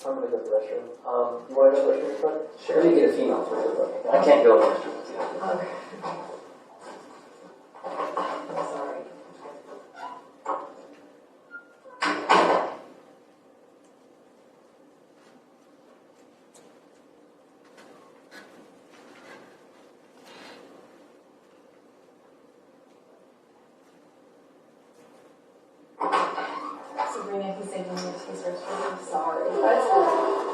I'm going to go to the restroom. You want to go to the restroom real quick? Sure. Let me get a female for real quick. I can't go in the restroom. okay. I'm sorry. Sabrina, he said you need to use restroom. I'm sorry. That's good.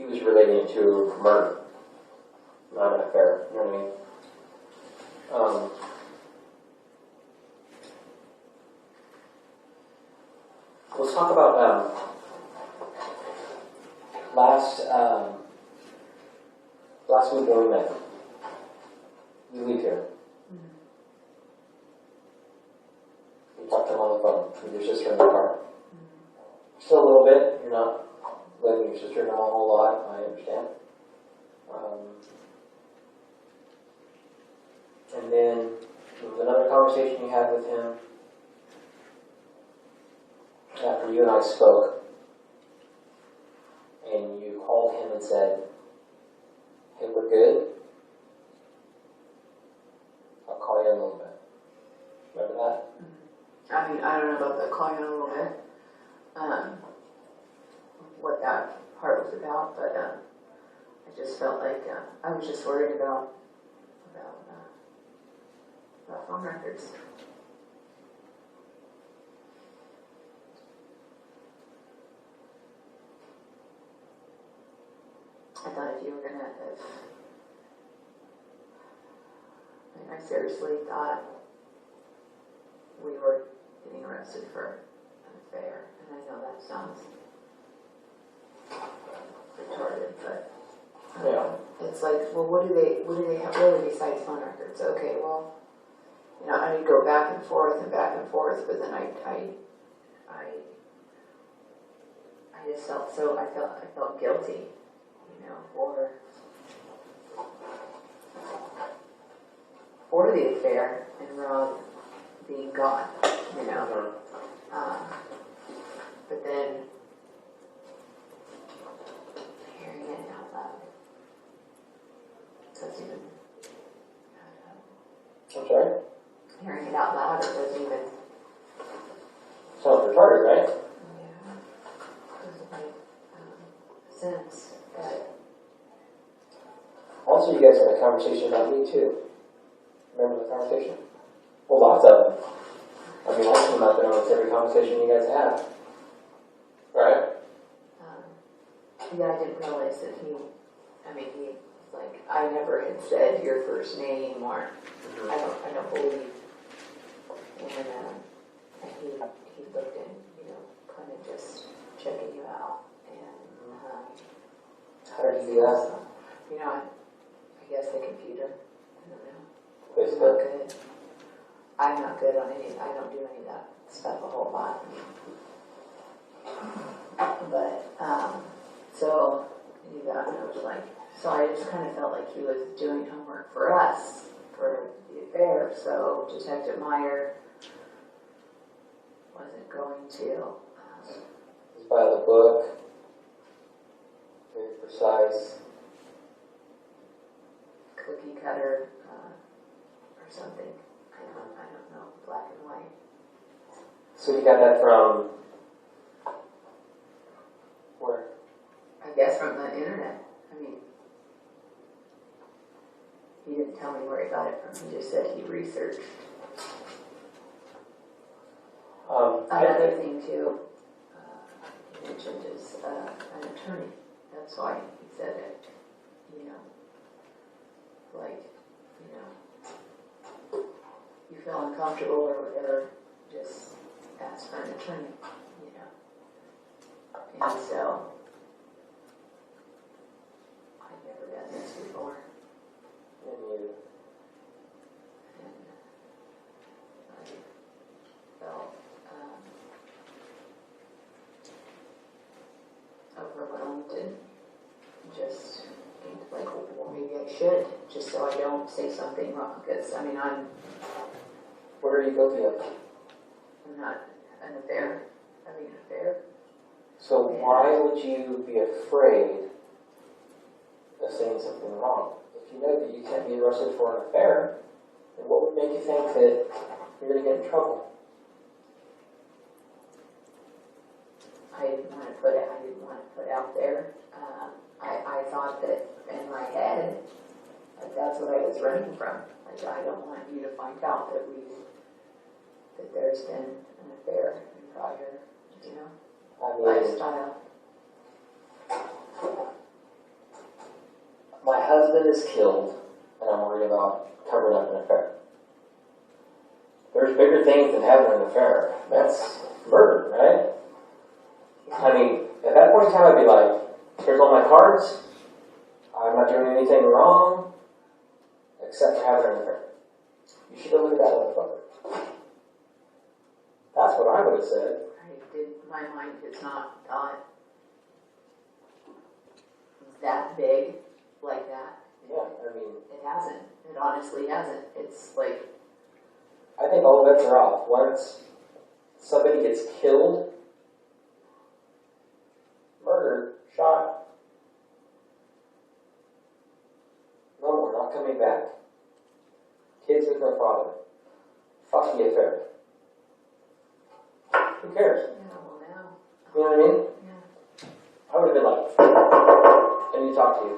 he was relating it to murder, not an affair. You know what I mean? Let's talk about last week when we met. You leave here. You talk to him on the phone with your sister in the car. Still a little bit. You're not letting your sister know a whole lot. I understand. And then there was another conversation you had with him after you and I spoke. And you called him and said, "Hey, we're good. I'll call you in a little bit." Remember that? I mean, I don't know about the calling in a little bit, what that part was about, but I just felt like I was just worried about phone records. I thought if you were gonna, I seriously thought we were getting arrested for an affair, and I know that sounds retarded, but it's like, well, what do they have really besides phone records? Okay, well, I need to go back and forth, but then I just felt so, I felt guilty, for the affair and Rob being gone, but then hearing it out loud, doesn't even, I'm sorry? Hearing it out loud, it doesn't even. Sounds retarded, right? Yeah. Doesn't make sense. But also, you guys had a conversation about me too. Remember the conversation? Well, lots of them. I mean, I came out there almost every conversation you guys had. Right? Yeah, I didn't realize that he was like, I never had said your first name, or I don't believe. And he looked in, kind of just checking you out. And how did he do that? I guess the computer. I don't know. Facebook. I'm not good on any. I don't do any of that stuff a whole lot. But so he got, and I was like, so I just kind of felt like he was doing homework for us for the affair. So Detective Meyer wasn't going to. It's by the book. Very precise. Cookie cutter or something. I don't know. Black and white. So you got that from where? I guess from the internet. I mean, he didn't tell me where he got it from. He just said he researched. Another thing too, he mentioned is an attorney. That's why he said it. You feel uncomfortable or whatever, just ask for an attorney. And so I'd never done this before. And you. And I felt overwhelmed and just like, well, maybe I should, just so I don't say something wrong. Because What are you guilty of? I'm not an affair. Having an affair. So why would you be afraid of saying something wrong? If you know that you can't be arrested for an affair, then what would make you think that you're going to get in trouble? I didn't want to put out there. I thought that in my head that that's what I was running from. Like, I don't want you to find out that there's been an affair in prior, lifestyle. husband is killed and I'm worried about covering up an affair. There's bigger things than having an affair. That's murder, right? I mean, at that point in time, I'd be like, here's all my cards. I'm not doing anything wrong except for having an affair. You should go look at that motherfucker. That's what I would have said. My mind has not thought that big like that. Yeah, I mean, it hasn't. It honestly hasn't. It's like, I think all bets are off. Once somebody gets killed, murdered, shot, no more, not coming back. Kids with no father. Fuck the affair. Who cares? yeah, well now. You know what I mean? Yeah. I would have been like, I need to talk to you.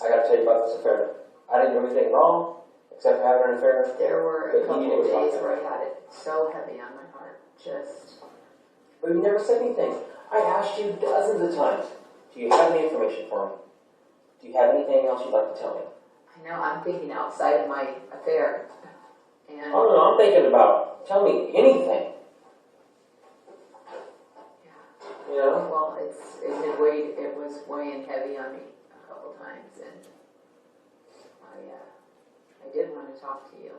I got to tell you about this affair. I didn't do anything wrong except for having an affair. There were a But couple you of didn't talk days to where me. I had it so heavy on my heart. Just, But you never said anything. I asked you dozens of times, do you have any information for me? Do you have anything else you'd like to tell me? I know I'm thinking outside of my affair. And Oh no, I'm thinking about, tell me anything. You know? well, it was weighing heavy on me a couple times, and I did want to talk to you.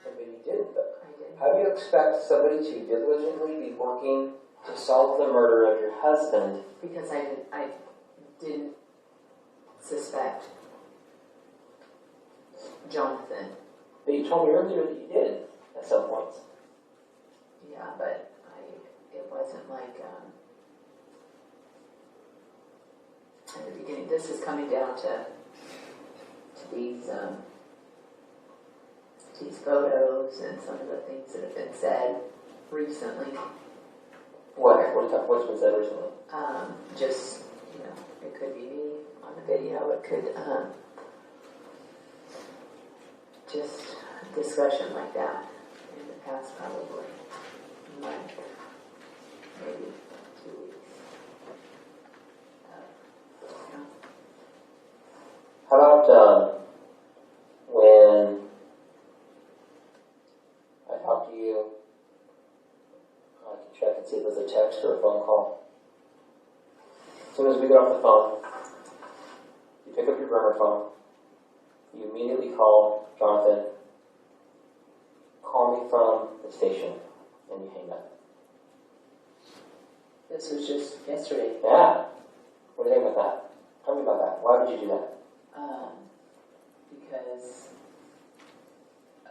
Maybe you did, but I did. how do you expect somebody to diligently be working to solve the murder of your husband? Because I didn't suspect Jonathan. But you told me earlier that you did at some point. Yeah, but it wasn't like at the beginning. This is coming down to these photos and some of the things that have been said recently. What's been said recently? Just, it could be me on the video. It could just discussion like that in the past probably month, maybe 2 weeks. How about when I talk to you, I can check and see if there's a text or a phone call. As soon as we get off the phone, you pick up your burner phone, you immediately call Jonathan, call me from the station, and you hang up. This was just yesterday. Yeah. What do you think about that? Tell me about that. Why would you do that? Because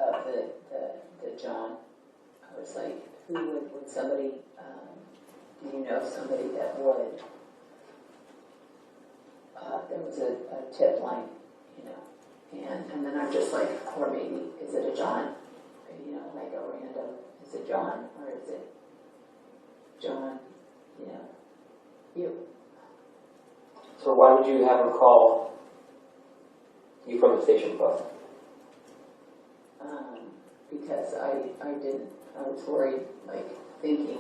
of the John. I was like, who would somebody, do you know somebody that would, there was a tip line, and then I'm just like, or maybe, is it a John? Like a random, is it John, or is it John, you? So why would you have him call you from the station phone? Because I was worried, like, thinking,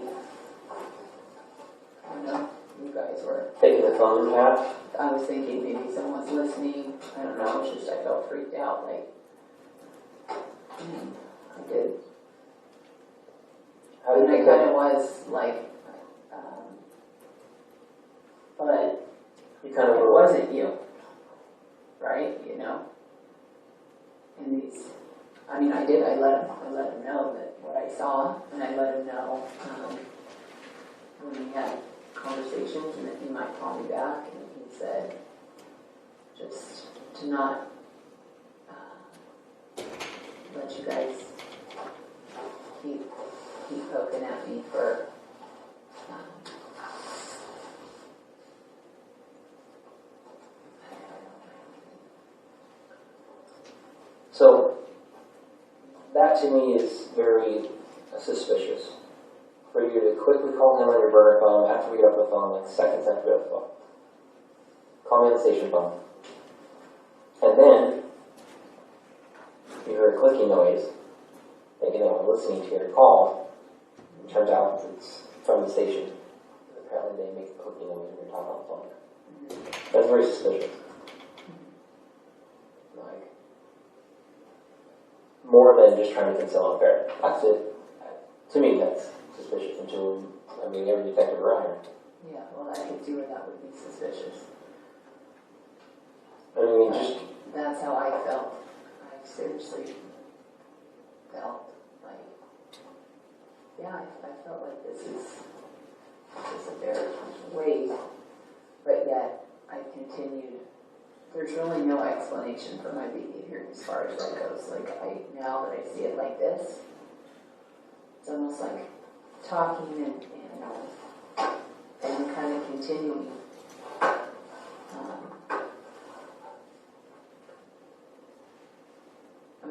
I don't know, you guys were, Taking the phone tab? I was thinking maybe someone's listening, I don't know, it's just I felt freaked out, like, I did. How do you And I think kind that? of was, like, but You kind of it were. wasn't you, right, And these, I let him know that what I saw, and I let him know, when we had conversations, and that he might call me back, and he said, just to not, let you guys keep poking at me for, So, that to me is very suspicious. For you to quickly call him on your burner phone after we get off the phone, like seconds after we get off the phone. Call me on the station phone. And then, you hear a clicking noise, thinking that I'm listening to your call. It turns out it's from the station. Apparently they make a clicking noise when you're talking on the phone. That's very suspicious. more than just trying to conceal an affair. That's it. To me, that's suspicious. And every detective around. Yeah, well, I could do it, that would be suspicious. Just... That's how I felt. I seriously felt like, yeah, I felt like this is a very way, but yet I continued. There's really no explanation for my behavior as far as that goes. Like, now that I see it like this, it's almost like talking and kind of continuing.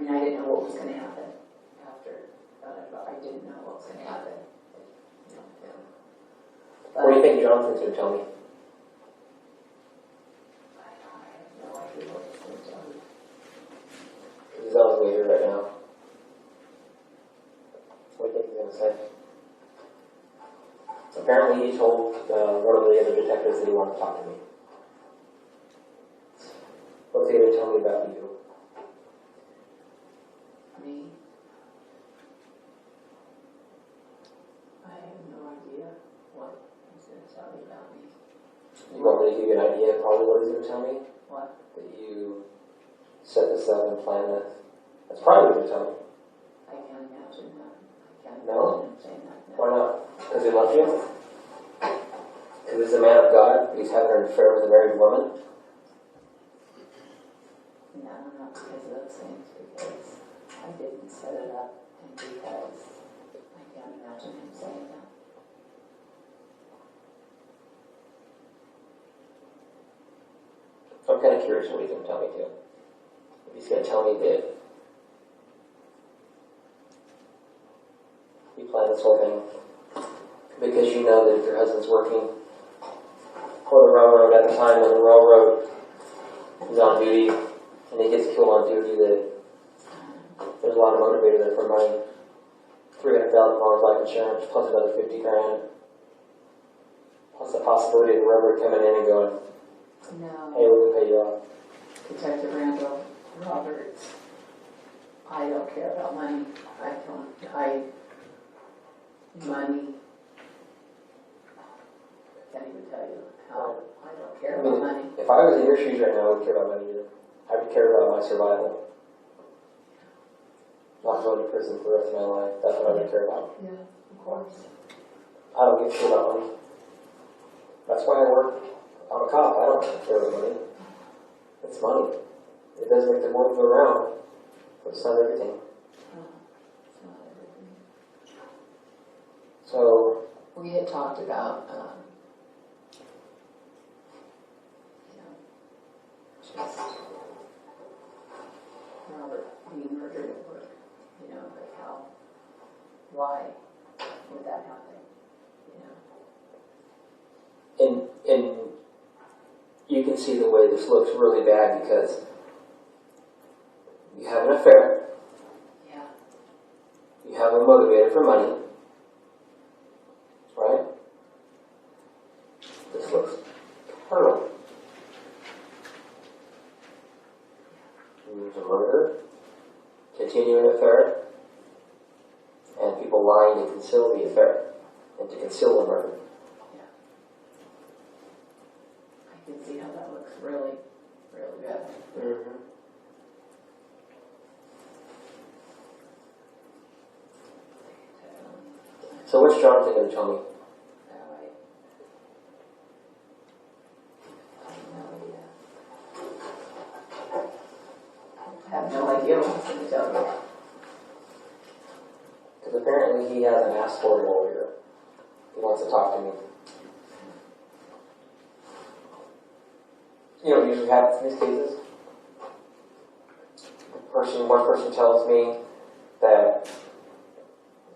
I didn't know what was going to happen after. I didn't know what was going to happen. What do you think Jonathan's going to tell me? I have no idea what he's going to tell me. He's on his way here right now. What do you think he's going to say? Apparently he told one of the other detectives that he wanted to talk to me. What's he going to tell me about you? Me? I have no idea what he's going to tell me about me. You want me to give you an idea of probably what he's going to tell me? What? That you set this up and planned this? That's probably what he's going to tell me. I can't imagine that. I can't No? imagine him saying that. No. Why not? Because he loves you? Because he's a man of God? He's having an affair with a married woman? No, not because of those things, because I didn't set it up, and because I can't imagine him saying that. I'm kind of curious what he's going to tell me too. If he's going to tell me that you planned this whole thing because you know that if your husband's working for the railroad at the time when the railroad is on duty and he gets killed on duty, that there's a lot of motivator there for money. $300,000 life insurance plus another $50,000, plus the possibility of the railroad coming in and going, No. hey, we can pay you off. Detective Randall Roberts, I don't care about money. Money, I can't even tell you how I don't care about money. If I was in your shoes right now, I would care about money either. I would care about my survival. Not going to prison for the rest of my life. That's what I would care about. Yeah, of course. I don't give a shit about money. That's why I work. I'm a cop. I don't care about money. It's money. It does make the world go round, but it's not everything. It's not everything. So We had talked about, just Robert being murdered at work. Like how, why would that happen? and you can see the way this looks really bad because you have an affair. Yeah. You have a motivator for money. Right? This looks terrible. There's a murder, continuing affair, and people lying to conceal the affair and to conceal the murder. Yeah. I can see how that looks really, really bad. Mm-hmm. So what's Jonathan going to tell me? I have no idea what he's going to tell you. Because apparently he hasn't asked for a lawyer. He wants to talk to me. You know what usually happens in these cases? One person tells me that,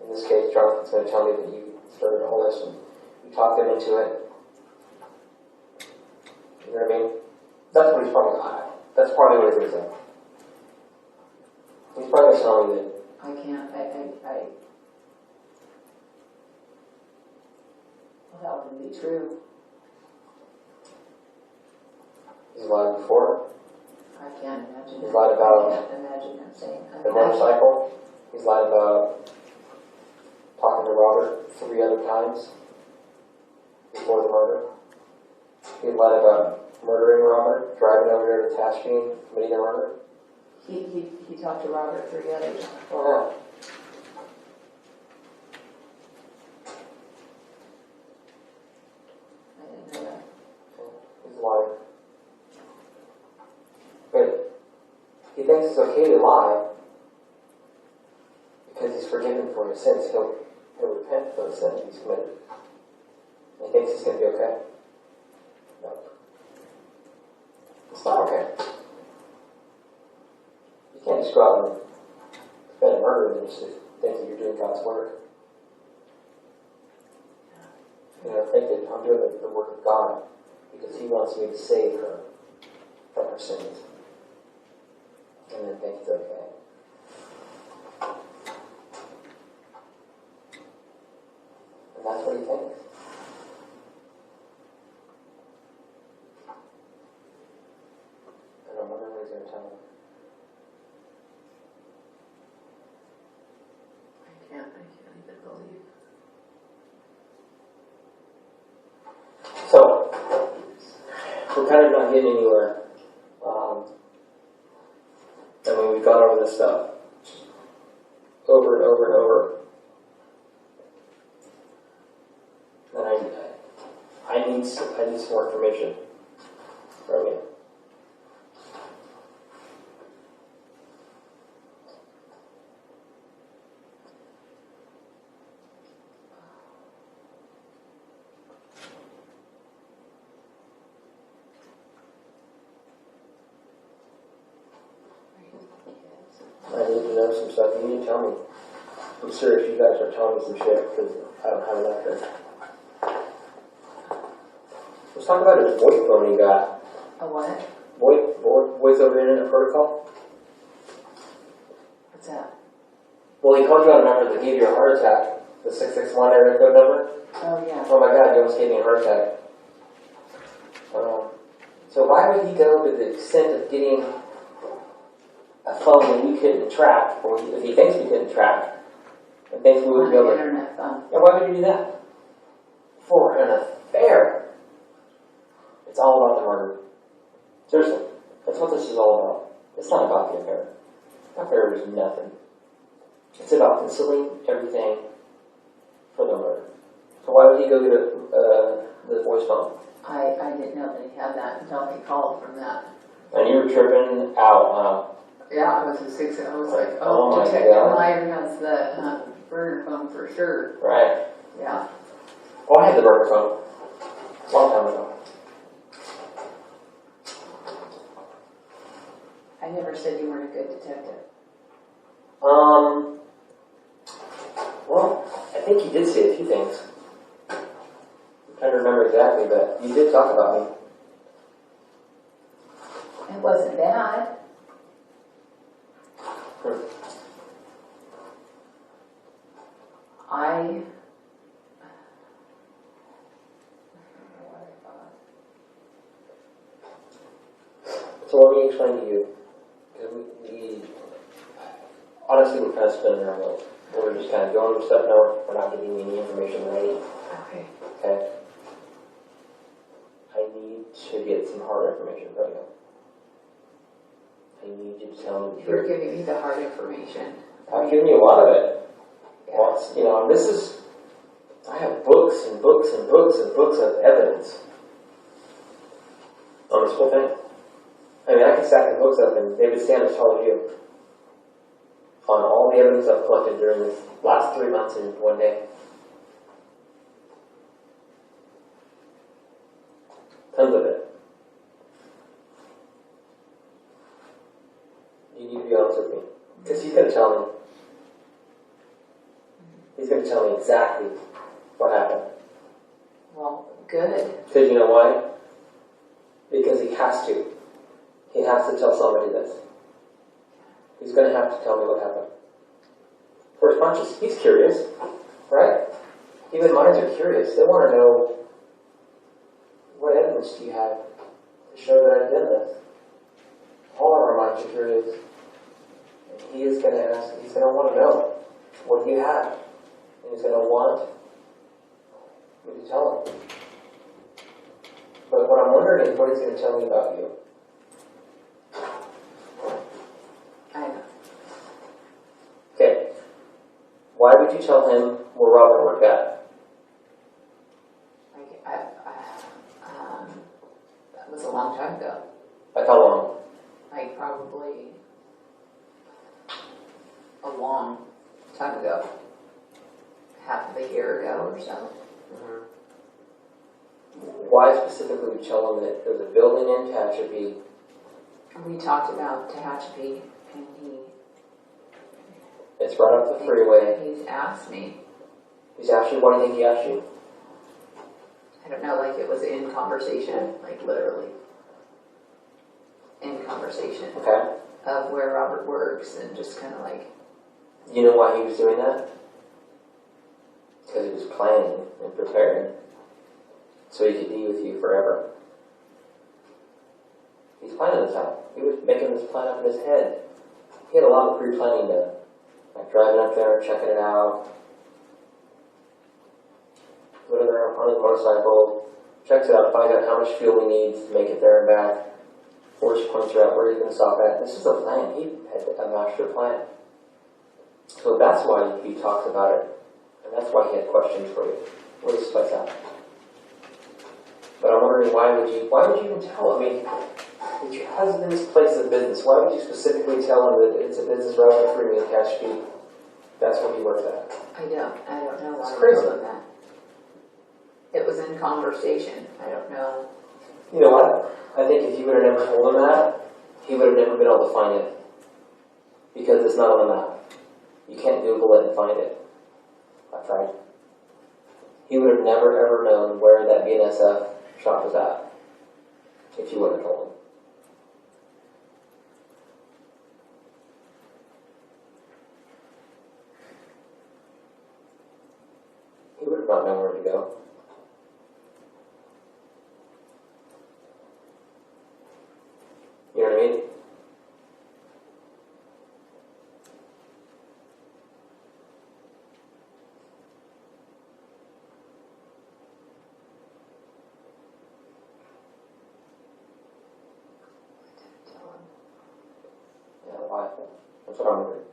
in this case, Jonathan's going to tell me that you started all this and you talked them into it. You know what I mean? That's what he's probably That's probably what he's going to say. He's probably going to tell me that. I can't, well, that wouldn't be true. He's lied before. I can't imagine. He's lied about I can't imagine imagine him saying. The motorcycle, he's lied about talking to Robert 3 other times before the murder. He lied about murdering Robert, driving over there to Tehachapi and committing the murder. He talked to Robert 3 other times. Oh, I didn't know that. yeah. He's a liar. But he thinks it's okay to lie because he's forgiven for his sins. He'll repent for the sin he's committed. And he thinks it's going to be okay. No. It's not okay. You can't just go out and commit a murder and just think that you're doing God's work. Think that I'm doing the work of God because He wants me to save her from her sins. And then think it's okay. And that's what he thinks. And I wonder what he's going to tell him. I can't even believe. So, we're kind of not getting anywhere. I mean, we've gone over this stuff over and over and over. And I need some more information from you. I need to know some stuff. You need to tell me. I'm serious. You guys are telling me some shit because I don't have enough here. Let's talk about his voice phone he got. A what? Voice over internet protocol. What's that? Well, he called you on a number that gave you a heart attack. The 661 area code number. Oh, yeah. Oh my God, you almost gave me a heart attack. So why would he go to the extent of getting a phone that we couldn't track, or if he thinks we couldn't track, and thinks we would be able to... internet phone. Yeah, why would you do that? For an affair. It's all about the murder. Seriously, that's what this is all about. It's not about the affair. The affair is nothing. It's about concealing everything for the murder. So why would he go to the voice phone? I didn't know that he had that until he called from that. And you were tripping out, huh? Yeah, I was like, Oh my Detective God. Meyer has the burner phone for sure. Right. Yeah. Oh, I had the burner phone. A long time ago. I never said you weren't a good detective. Well, I think you did say a few things. I'm trying to remember exactly, but you did talk about me. It wasn't bad. I don't know what I thought. So let me explain to you. Because we honestly, we're kind of spinning our wheels. We're just kind of going with stuff. No, we're not getting any information that I need. Okay. Okay? I need to get some hard information from you. I need you to tell me the You're truth. giving me the hard information. I've given you a lot of it. Yeah. Once, and this is, I have books and books and books and books of evidence on this whole thing. I mean, I can stack the books up and they would stand as tall as you on all the evidence I've collected during this last 3 months in one day. Tons of it. You need to be honest with me. Because he's going to tell me. He's going to tell me exactly what happened. Well, good. Because you know why? Because he has to. He has to tell somebody this. He's going to have to tell me what happened. For his conscience, he's curious, right? Even minds are curious. They want to know, what evidence do you have to show that I did this? All of our minds are curious. What did you tell him? But what I'm wondering is what he's going to tell me about you. I know. Okay. Why would you tell him where Robert worked at? That was a long time ago. Like how long? Like probably a long time ago. Half of a year ago or so. Why specifically would you tell him that there's a building in Tehachapi? We talked about Tehachapi, and It's right up the freeway. he's asked me. He's asked you, what do you think he asked you? I don't know, like it was in conversation, like literally in conversation Okay. of where Robert works, and just kind of like. You know why he was doing that? Because he was planning and preparing so he could be with you forever. He's planning this out. He was making this plan up in his head. He had a lot of pre-planning done. Like driving up there, checking it out. Going there on his motorcycle, checks it out, finds out how much fuel he needs to make it there and back. Which points are out where he's going to stop at. This is a plan. He had a master plan. So that's why he talks about it. And that's why he had questions for you. Where's this place at? But I'm wondering, why would you even tell? I mean, it's your husband's place of business. Why would you specifically tell him that it's a business right on the freeway in Tehachapi? That's where he works at. I don't know why It's I crazy. told him that. It was in conversation. I don't know. You know what? I think if you would have never told him that, he would have never been able to find it. Because it's not on the map. You can't Google it and find it. I tried. He would have never ever known where that BNSF shop was at if you wouldn't have told him. He would have not known where to go. You know what I mean? Tell him. Yeah, why? That's what I'm wondering.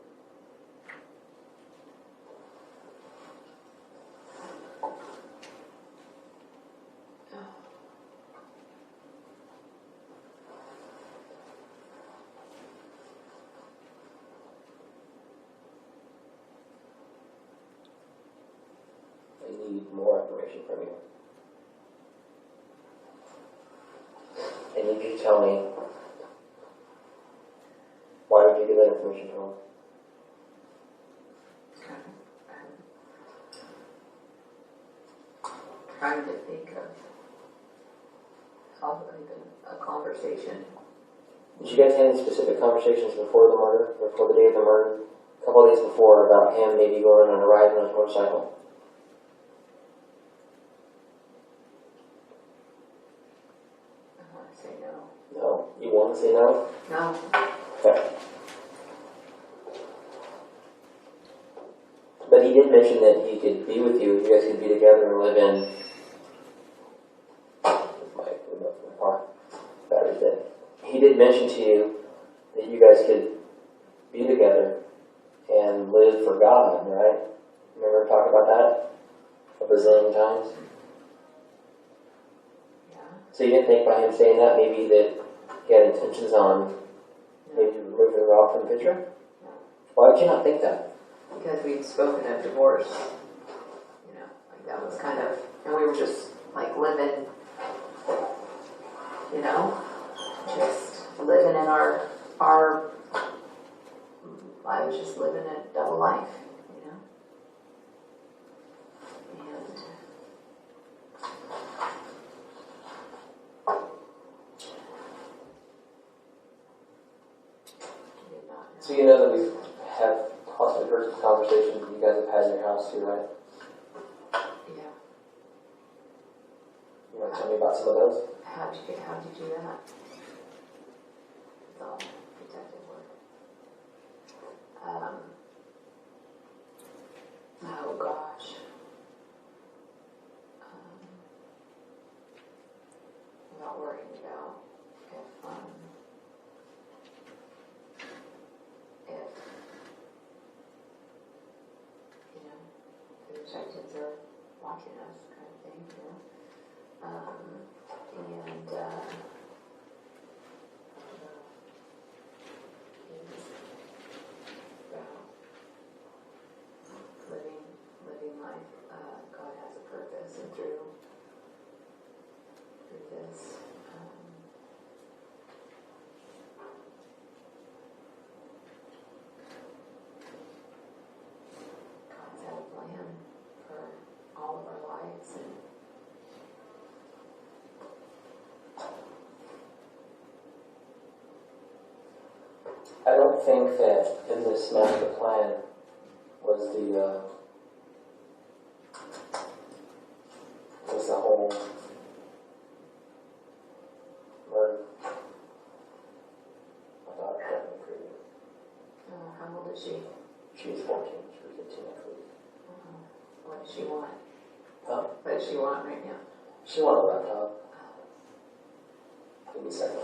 I need more information from you. I need you to tell me, why would you give that information to him? Trying to think of how even a conversation. Did you guys have any specific conversations before the murder, before the day of the murder? A couple of days before, about him maybe going on a ride on his motorcycle? I want to say no. No? You want to say no? No. Okay. But he did mention that he could be with you, you guys could be together and live in... My car battery's dead. He did mention to you that you guys could be together and live for God, right? Remember talking about that a bazillion times? Yeah. So you didn't think by him saying that maybe that he had intentions on maybe removing Rob from the picture? No. Why would you not think that? Because we'd spoken of divorce. You know, like that was kind of, and we were just like living, you know, just living in our I was just living a double life, you know. And I did not know. So you know that we have possibly heard some conversations that you guys have had in your house too, right? Yeah. You want to tell me about some of those? How'd you do that? It's all detective work. Oh gosh. not worrying about if you know, the detectives are watching us, kind of thing, you know. And living life. God has a purpose, and through this, God's had a plan for all of our lives, and I don't think that in this master plan was the whole murder. My daughter definitely agreed. how old is she? She was 14. She was 15 next week. What does she want? Huh? What does she want right now? She wanted a laptop. Give me a second.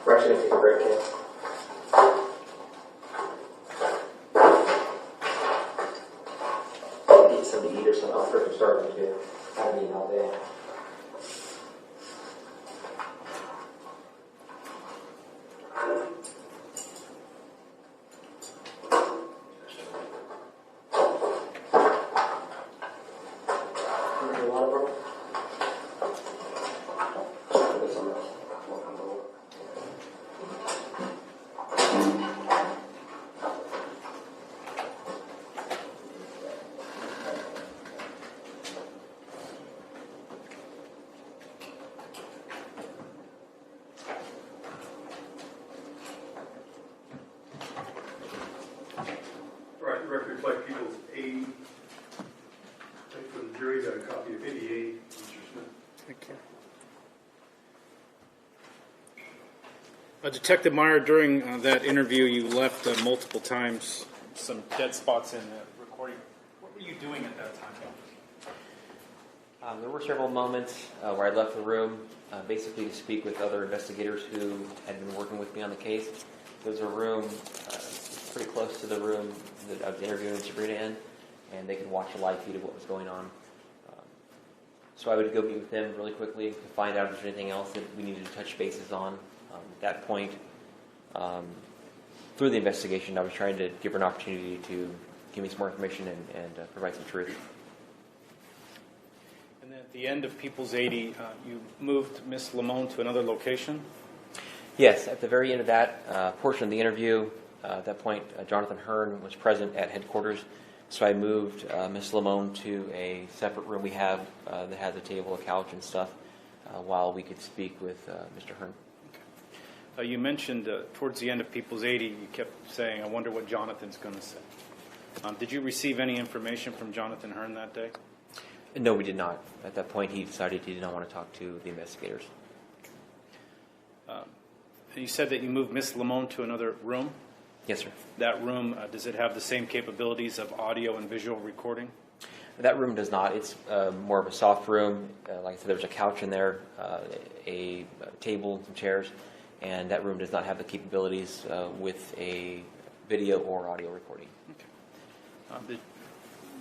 We're actually going to take a break here. Need something to eat or something. I'll freaking starving too. I haven't eaten all day. Record reflect people's aid. For the jury, got a copy of 88, Mr. Smith. Thank you. Detective Meyer, during that interview, you left multiple times some dead spots in the recording. What were you doing at that time? There were several moments where I left the room, basically to speak with other investigators who had been working with me on the case. There was a room pretty close to the room that I was interviewing Sabrina in, and they could watch a live feed of what was going on. So I would go meet with them really quickly to find out if there's anything else that we needed to touch bases on. At that point, through the investigation, I was trying to give her an opportunity to give me some more information and provide some truth. And then at the end of People's 80, you moved Miss Limon to another location? Yes, at the very end of that portion of the interview, at that point, Jonathan Hearn was present at headquarters, so I moved Miss Limon to a separate room we have that has a table, a couch, and stuff, while we could speak with Mr. Hearn. Okay. You mentioned towards the end of People's 80, you kept saying, I wonder what Jonathan's going to say. Did you receive any information from Jonathan Hearn that day? No, we did not. At that point, he decided he did not want to talk to the investigators. You said that you moved Miss Limon to another room? Yes, sir. That room, does it have the same capabilities of audio and visual recording? That room does not. It's more of a soft room. Like I said, there's a couch in there, a table, some chairs, and that room does not have the capabilities with a video or audio recording.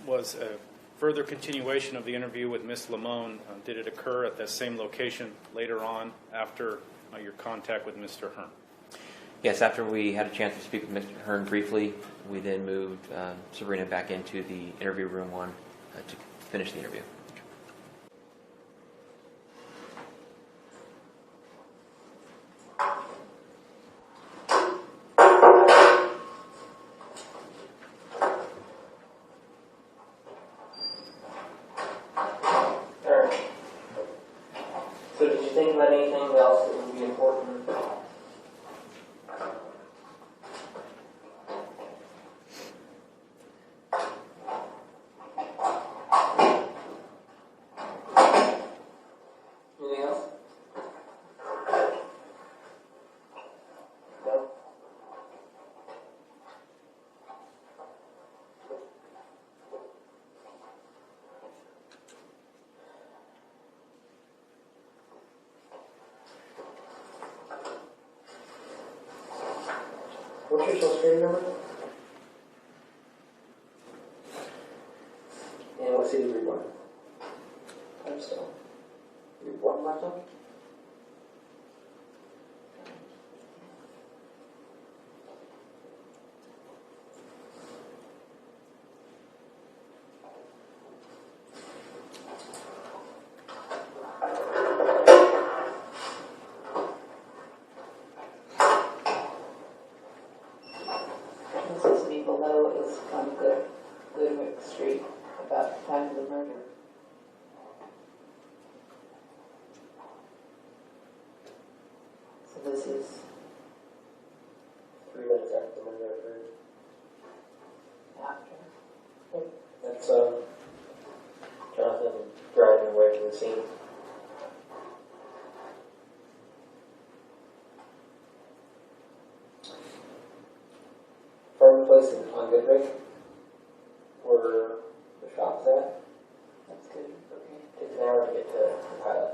Was a further continuation of the interview with Ms. Limon, did it occur at that same location later on after your contact with Mr. Hearn? Yes, after we had a chance to speak with Mr. Hearn briefly, we then moved Sabrina back into the interview room 1 to finish the interview. So did you think about anything else that would be important? Anything else? No? What's your social security number? And what city were you born in? I'm still. You were born in Blackstone? This is me below is on Goodwick Street, about the time of the murder. So this is 3 minutes after the murder occurred. after. That's Jonathan driving away from the scene. From the place on Goodrick, where the shop is at, That's good. Okay. takes an hour to get to the pilot.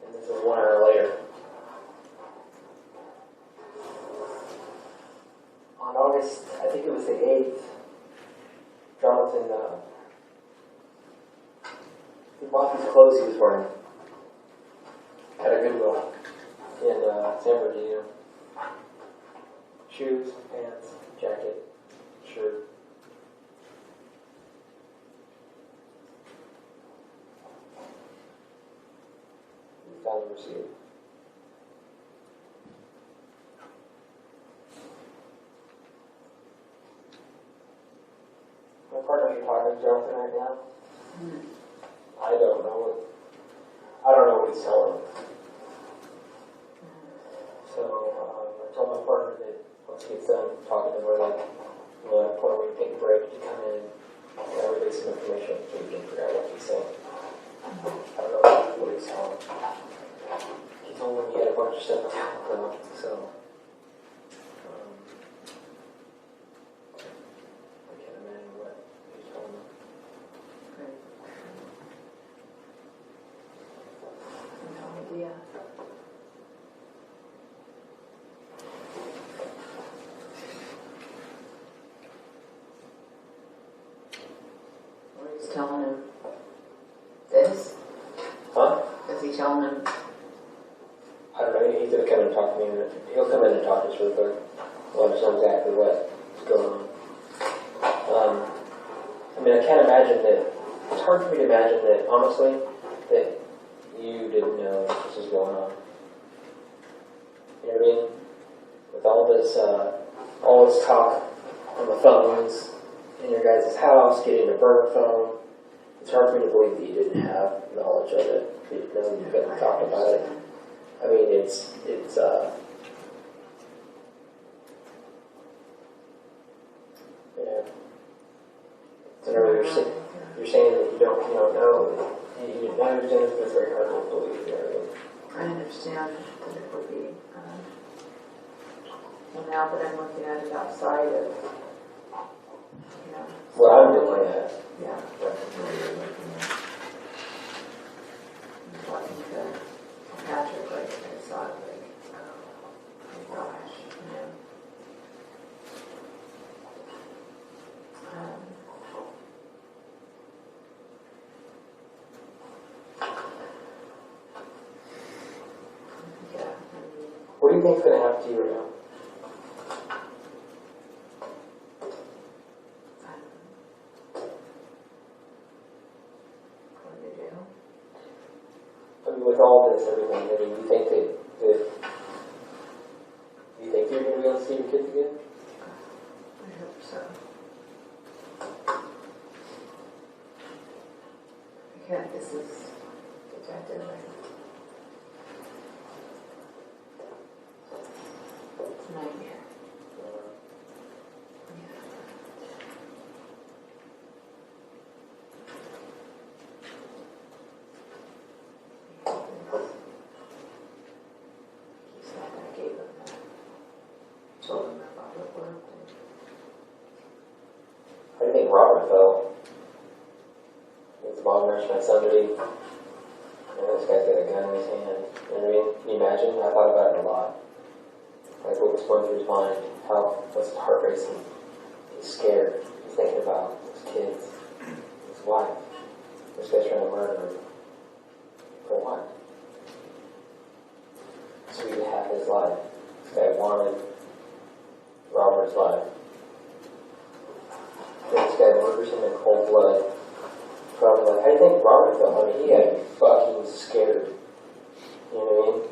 And this is 1 hour later. On August, I think it was the 8th, Jonathan, he bought these clothes he was wearing at a Goodwill in San Bernardino. Shoes, pants, jacket, shirt. We found the receipt. My partners are talking to Jonathan right now. I don't know what he's telling me. So I told my partner that once he gets done talking to him, we're like, at a point where we take a break to come in and get everybody some information so we can figure out what he's saying. I don't know what he's telling. He told me he had a bunch of stuff down though, so I can't imagine what he's telling me. No idea. He's telling him this? Huh? Is he telling him? I don't know, he's gonna come in and talk to me, and he'll come in and talk to us real quick. We'll understand exactly what's going on. I mean, I can't imagine that, it's hard for me to imagine that, honestly, that you didn't know this was going on. You know what I mean? With all this talk on the phones, in your guys' house, getting a burner phone, it's hard for me to believe that you didn't have knowledge of it, that you know you couldn't talk about it. I mean, it's yeah. So you're saying that you don't know, you didn't understand it, but it's very hard to believe, you know what I mean? I understand that it would be, well, now that I'm looking at it outside of, you know. What I'm looking at. Yeah. What you're looking at. I'm talking to Patrick, like, I saw it, like, oh my gosh, you know. you think's going to happen to you right now? What do you do? I mean, with all this, everything, I mean, you think that you think you're going to be able to see your kids again? I hope so. Yeah, this is detective. It's a nightmare. He said I gave him that. Told him about it worked. How do you think Robert felt? It's a bomb rush by somebody. This guy's got a gun in his hand. You know what I mean? Can you imagine? I thought about it a lot. Like what was going through his mind? What's his heart racing? He's scared. He's thinking about his kids, his wife. This guy's trying to murder him. For what? So he could have his life. This guy wanted Robert's life. This guy murders him in cold blood. Probably like, I think Robert felt. I mean, he had to be fucking scared. You know what I mean?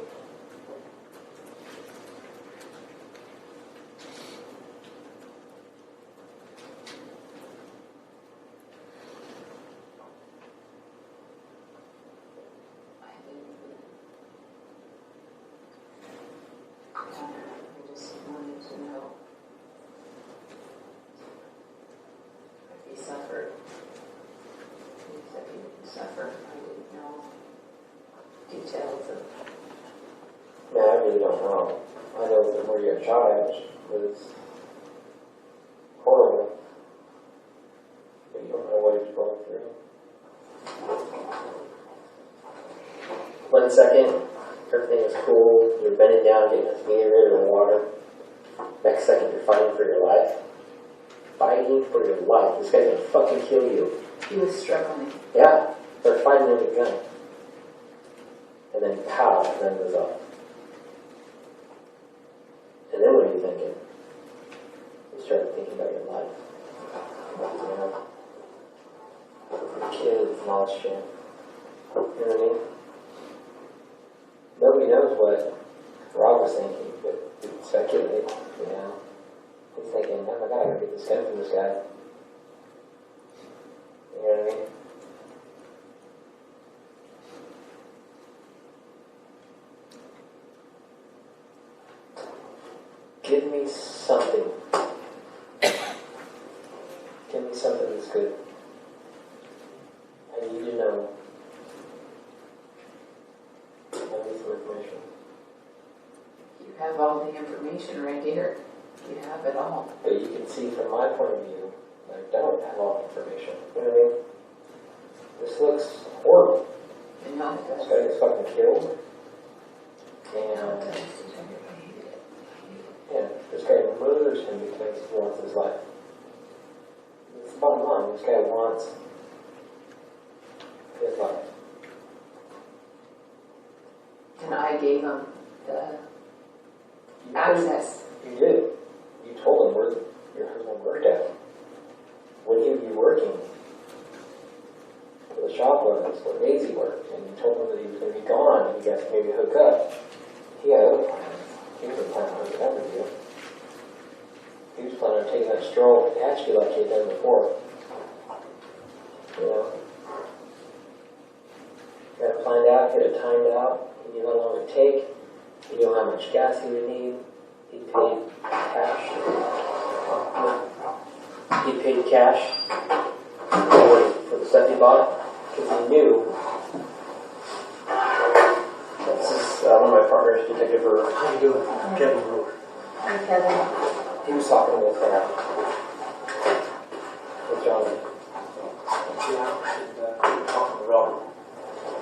I just wanted to know if he suffered. He said he didn't suffer. I didn't know details of. Man, I really don't know. I know that where you're a child was horrible. But you don't know what he's going through. 1 second, everything is cool. You're bending down, getting a meter in the water. Next second, you're fighting for your life. Fighting for your life. This guy's gonna fucking kill you. He was struggling. Yeah, they're fighting with a gun. And then pow, the gun goes off. And then what are you thinking? You start thinking about your life. You know? Your kids and all this shit. You know what I mean? Nobody knows what Rob was thinking, but we can speculate, you know? He's thinking, oh my god, I gotta get this gun from this guy. You know what I mean? Give me something. Give me something that's good. I need to know. I need some information. You have all the information right here. You have it all. But you can see from my point of view, I don't have all the information. You know what I mean? This looks horrible. You know it This does. guy gets fucking killed. And yeah, this guy murders him because he wants his life. It's the bottom line. This guy wants his life. And I gave him the access. You did. You told him where your husband worked at. When he would be working, where the shop was, where Maisie worked, and you told him that he was going to be gone and you guys could maybe hook up. He had other plans. He wasn't planning on hooking up with you. He was planning on taking that stroll to Tehachapi like he had done before. You know? He had it planned out, he had it timed out, he knew how long it would take, he knew how much gas he would need, he paid cash. He paid cash for the stuff he bought, because he knew. This is one of my partners, Detective Hearn. How you doing? Kevin Rowe. Hi, Kevin. He was talking with Jonathan. Yeah, and talking to Robert.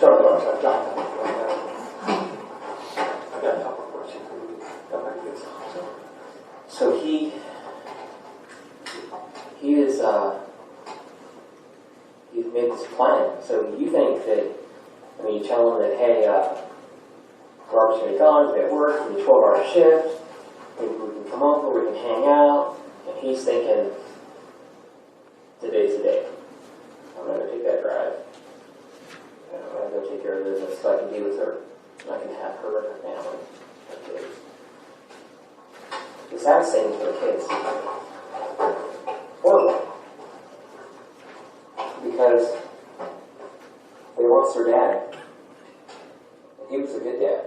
Jonathan. I've got a couple of questions. Come back to this. So he is he's made this plan. So you think that, I mean, you tell him that, hey, Robert's gonna be gone, be at work, we need a 12-hour shift, maybe we can come over, we can hang out, and he's thinking, today's the day. I'm gonna go take that drive. And I'm gonna go take care of business so I can be with her. And I can have her and her family, her kids. The saddest thing for the kids. Horrible. Because they lost their dad. And he was a good dad.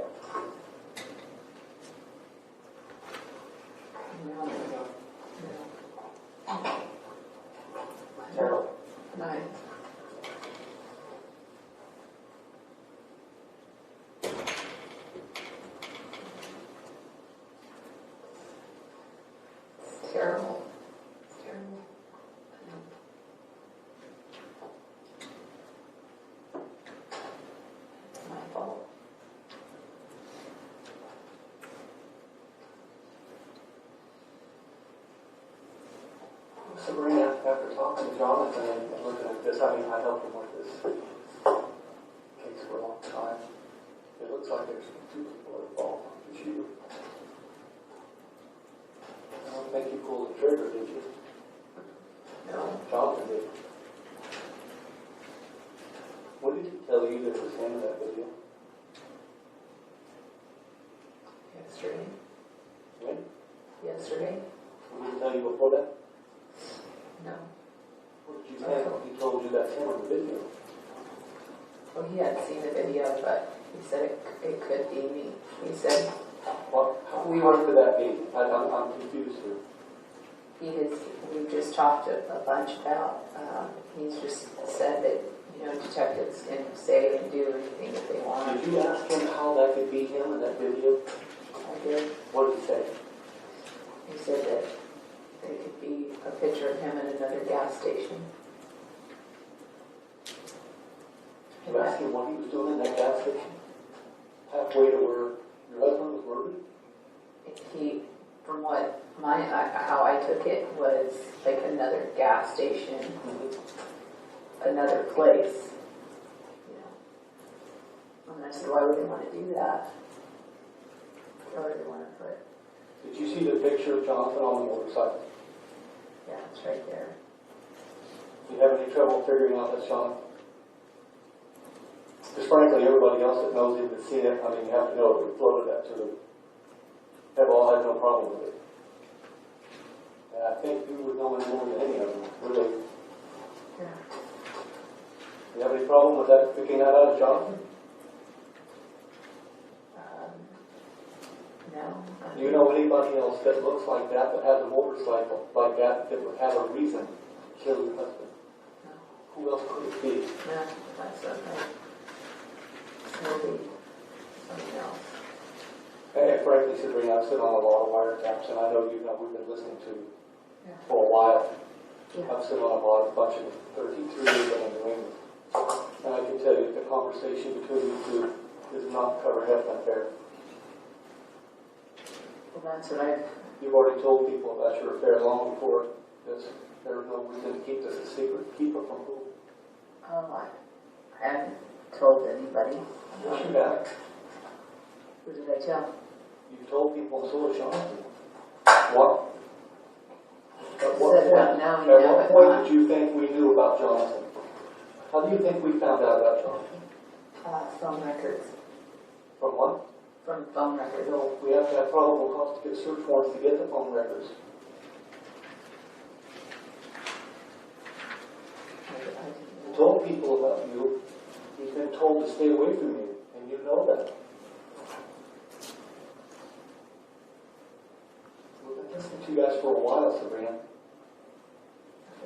Terrible. Nice. Terrible. Terrible. My fault. Sabrina, after talking to Jonathan and looking at this, I mean, I helped him with this case for a long time. It looks like there's two people involved, not just you. I don't think you pulled the trigger, did you? No. Jonathan did. What did he tell you that was him in that video? Yesterday. When? Yesterday? What did he tell you before that? No. What did you think? He told you that's him in the video. Well, he hadn't seen the video, but he said it could be me. He said What could that be? I'm confused here. we just talked a bunch about, he's just said that, you know, detectives can say and do anything that they want. Did you ask him how that could be him in that video? I did. What did he say? He said that there could be a picture of him at another gas station. You asked him what he was doing in that gas station? Halfway to where your husband was murdered? He, from what how I took it, was like another gas station, another place. You know. And I said, why would they want to do that? Why would they want to put? Did you see the picture of Jonathan on the motorcycle? Yeah, it's right there. Do you have any trouble figuring out that's Jonathan? Because frankly, everybody else that knows him has seen it. I mean, you have to know it. We floated that to them. They've all had no problem with it. And I think you would know him more than any of them, really. Yeah. Do you have any problem with that, picking that out as Jonathan? No. Do you know anybody else that looks like that has a motorcycle like that would have a reason to kill your husband? No. Who else could it be? No, that's okay. It'll be something else. And frankly, Sabrina, I've sat on a lot of wiretaps, and I know you know we've been listening to Yeah. for a while. Yeah. I've sat on a bunch of 33 years in New England. And I can tell you the conversation between you two is not covered up in there. Well, that's what I've. You've already told people about your affair long before this. There was no reason to keep this a secret. Keep it from who? I haven't told anybody. Yes, you have. Who did I tell? You told people, and so has Jonathan. What? At what Said point, about now, at you what haven't point not. did you think we knew about Jonathan? How do you think we found out about Jonathan? Phone records. From what? From phone records. No, we have to have probable cause to get search warrants to get the phone records. I told people about you. He's been told to stay away from you, and you know that. We've been listening to you guys for a while, Sabrina.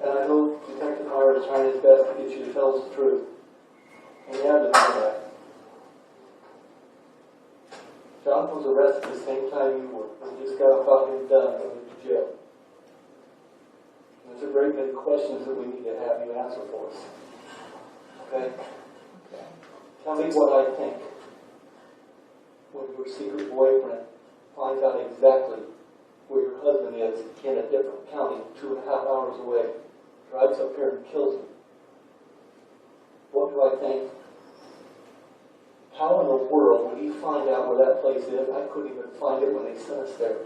And I know Detective Hearn is trying his best to get you to tell us the truth. And you have to know that. Jonathan was arrested the same time you were. We just got fucking done going to jail. And there's a great many questions that we need to have you answer for us. Okay? Okay. Tell me what I think when your secret boyfriend finds out exactly where your husband is in a different county, 2.5 hours away, drives up here and kills him. What do I think? How in the world would he find out where where that place is. I couldn't even find it when they sent us there.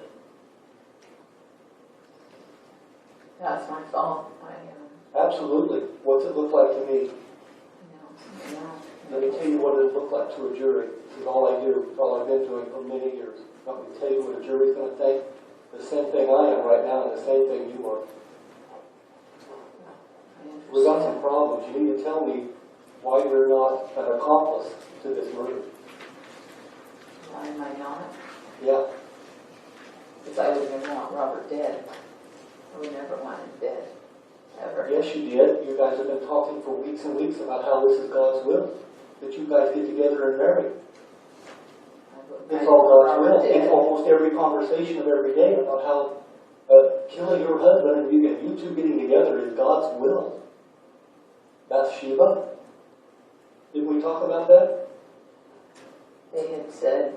That's my fault. Absolutely. What's it look like to me? Yeah. Let me tell you what it looked like to a jury. This is all I do. It's all I've been doing for many years. Let me tell you what a jury's going to think. The same thing I am right now, and the same thing you are. We've got some problems. You need to tell me why you're not an accomplice to this murder. Why am I not? Yeah. Because I would never want Robert dead. I would never want him dead. Ever. Yes, you did. You guys have been talking for weeks and weeks about how this is God's will. That you guys get together and marry. It's all God's will. It's almost every conversation of every day about how killing your husband and you two getting together is God's will. That's Sheba. Did we talk about that? They had said,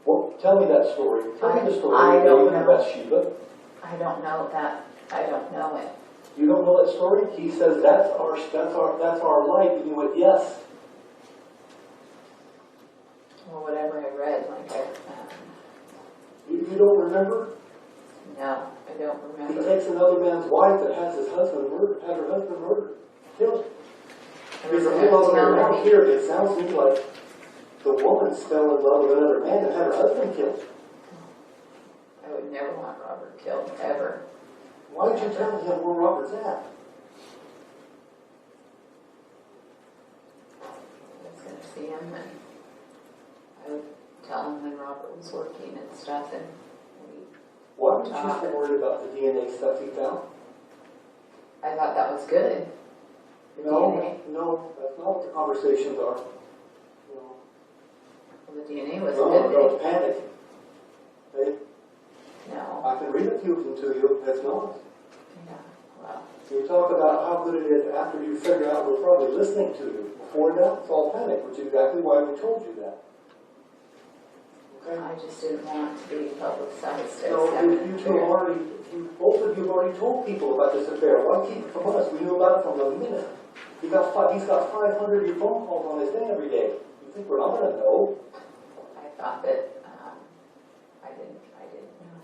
Well, tell me that story. Tell me the story I of don't David and know. Bathsheba. I don't know that. I don't know it. You don't know that story? He says that's our life, and you went yes. Or whatever I read, You don't remember? no, I don't He remember. takes another man's wife that has his husband murdered, had her husband murdered, killed. There's a whole other around here. It sounds to me like the woman fell in love with another man and had her husband killed. I would never want Robert killed, ever. Why did you tell him where Robert's at? I was going to see him, and I would tell him when Robert was working and stuff, and we, Why were you so worried about the DNA stuff he found? I thought that was good. The DNA. No, that's not what the conversations are. No, Well, the DNA was a no, good no, thing. panic. Hey, No. I can read a few of them to you. That's not. Yeah. Well, You talk about how good it is after you figure out we're probably listening to you. Before that, it's all panic, which is exactly why we told you that. Okay? I just didn't want to be publicized as So having you two have already, both of you have already told people about this affair. Why keep it from us? We knew about it from the minute. He's got 500 of your phone calls on his thing every day. You think we're not going to know? I thought that I didn't know.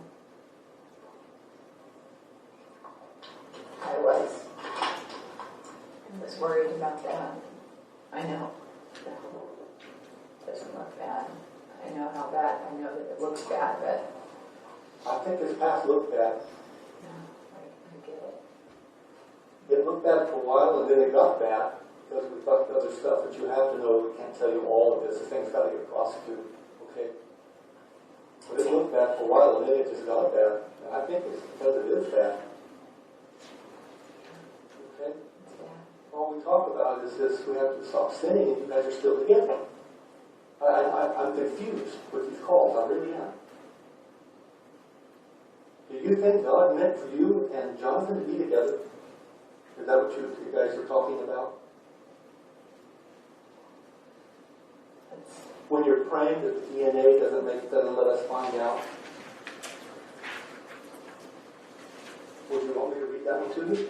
I was worried about that. I know. It doesn't look bad. I know how bad. I know that it looks bad, but I think this past looked bad. I get it. It looked bad for a while, and then it got bad because we thought the other stuff that you have to know. We can't tell you all of this. The thing's got to get prosecuted. Okay. But it looked bad for a while, and then it just got bad. And I think it's because it is bad. Okay. All we talk about is this: we have to stop sinning, and you guys are still together. I'm confused with these calls. I really am. Do you think God meant for you and Jonathan to be together? Is that what you guys are talking about? When you're praying that the DNA doesn't let us find out. Would you want me to read that one to you?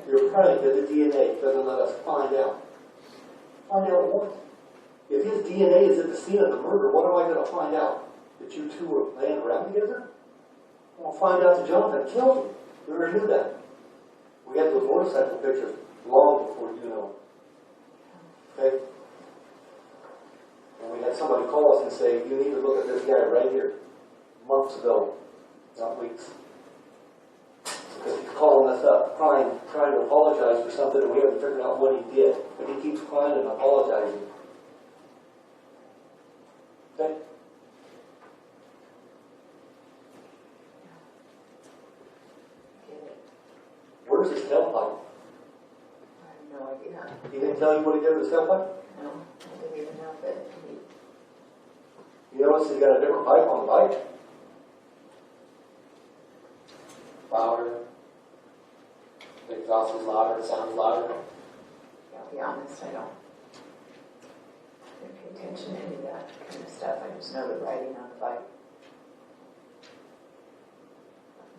You're praying that the DNA doesn't let us find out. Find out what? If his DNA is at the scene of the murder, what am I going to find out? That you two were laying around together? I'll find out that Jonathan killed him. We already knew that. We had those motorcycle pictures long before you know. Okay? And we had somebody call us and say, you need to look at this guy right here. Months ago, not weeks. Because he's calling us up, trying to apologize for something, and we haven't figured out what he did. But he keeps crying and apologizing. Okay? Where's his tailpipe? I have no idea. He didn't tell you what he did with his tailpipe? No, I didn't even know that You notice he's got a different pipe on the bike? Louder. The exhaust is louder, it sounds louder. I'll be honest, I don't pay attention to any of that kind of stuff. I just know the writing on the bike.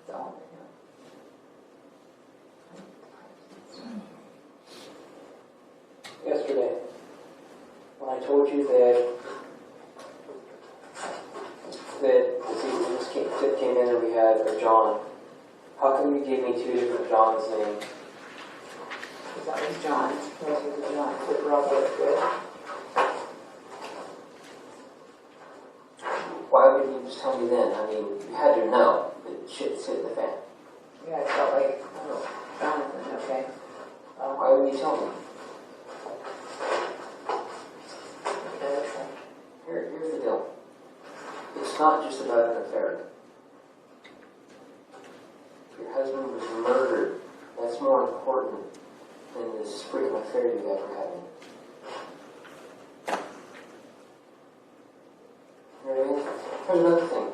That's all I know. Yesterday, when I told you that had a John. How come you gave me two different John's names? Because that was John's. Those were the John's that Robert did. Why wouldn't you just tell me then? I mean, you had to know that shit's hit the fan. Yeah, I felt like, oh, Jonathan, okay. Why wouldn't you tell me? Here's the deal. It's not just about an affair. Your husband was murdered. That's more important than this freaking affair you guys were having. You know what I mean? Here's another thing.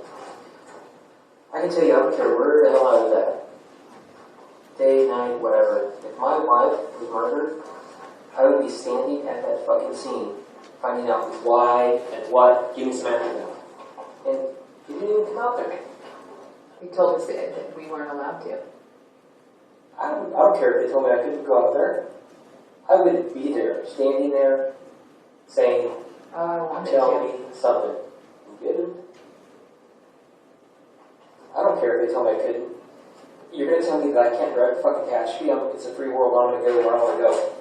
I can tell you, I don't care where the hell I was at. Day, night, whatever. If my wife was murdered, I would be standing at that fucking scene, finding out why and what. Give me some answers now. And you didn't even come out there. He told us that we weren't allowed to. I don't care if they told me I couldn't go out there. I would be there, standing there, saying, Oh, I wanted tell to. me something. You didn't. I don't care if they tell me I couldn't. You're going to tell me that I can't drive the fucking Tehachapi. It's a free world. I'm going to go where I want to go.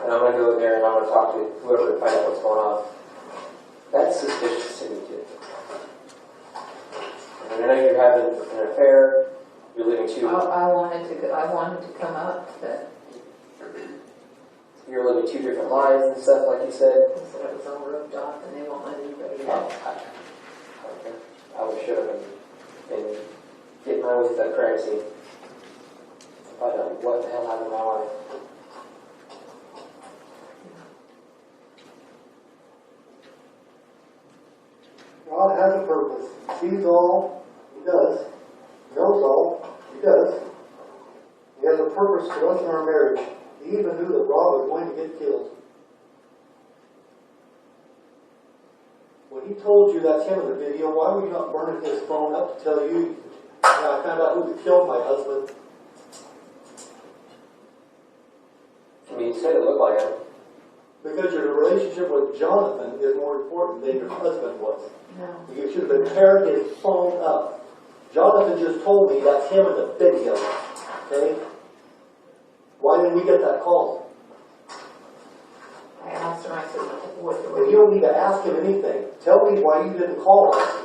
And I'm going to go there and I'm going to talk to whoever to find out what's going on. That's suspicious to me too. And I know you're having an affair. You're living two. I wanted to come up, but You're living two different lives and stuff, like you said. he said it was all roped off and they won't let anybody Oh, out. I don't care. I would should have been getting my way to that crime scene. If I don't, what the hell happened to my wife? God has a purpose. Sees all, He does. Knows all, He does. He has a purpose to us in our marriage. He even knew that Rob was going to get killed. When he told you that's him in the video, why were you not burning his phone up to tell you, I found out who killed my husband? I mean, you said it looked like him. Because your relationship with Jonathan is more important than your husband was. No. You should have been tearing his phone up. Jonathan just told me that's him in the video. Okay? Why didn't we get that call? I asked him, I said, what And you don't need to ask him anything. Tell me why you didn't call us.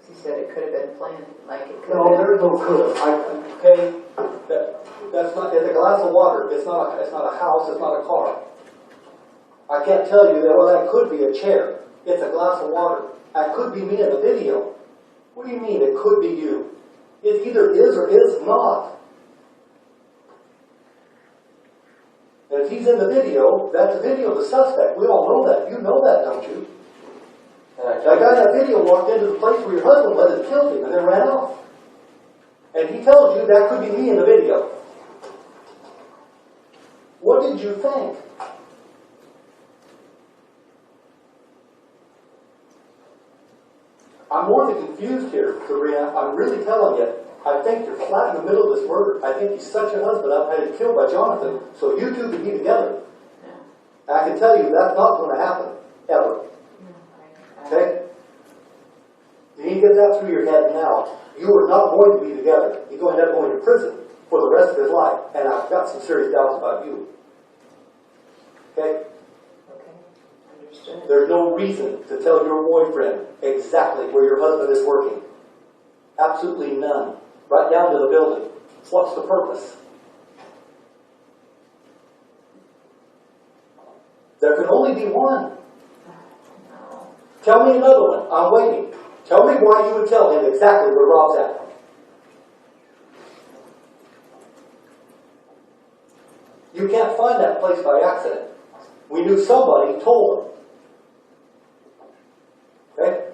he said it could have been planned, like it could No, have there's no could. Okay? That's not, it's a glass of water. It's not a house, it's not a car. I can't tell you that, well, that could be a chair. It's a glass of water. That could be me in the video. What do you mean it could be you? It either is or is not. And if he's in the video, that's the video of the suspect. We all know that. You know that, don't you? That guy in that video walked into the place where your husband was and killed him and then ran off. And he tells you that could be me in the video. What did you think? I'm more than confused here, Sabrina. I'm really telling you. I think you're flat in the middle of this murder. I think he's such a husband. I've had him killed by Jonathan, so you two can be together. No. I can tell you that's not going to happen, ever. No, Okay? You need to get that through your head now. You are not going to be together. You're going to end up going to prison for the rest of his life. And I've got some serious doubts about you. Okay? Okay, understood. There's no reason to tell your boyfriend exactly where your husband is working. Absolutely none. Right down to the building. What's the purpose? There can only be one. No. Tell me another one. I'm waiting. Tell me why you would tell him exactly where Rob's at. You can't find that place by accident. We knew somebody told him. Okay?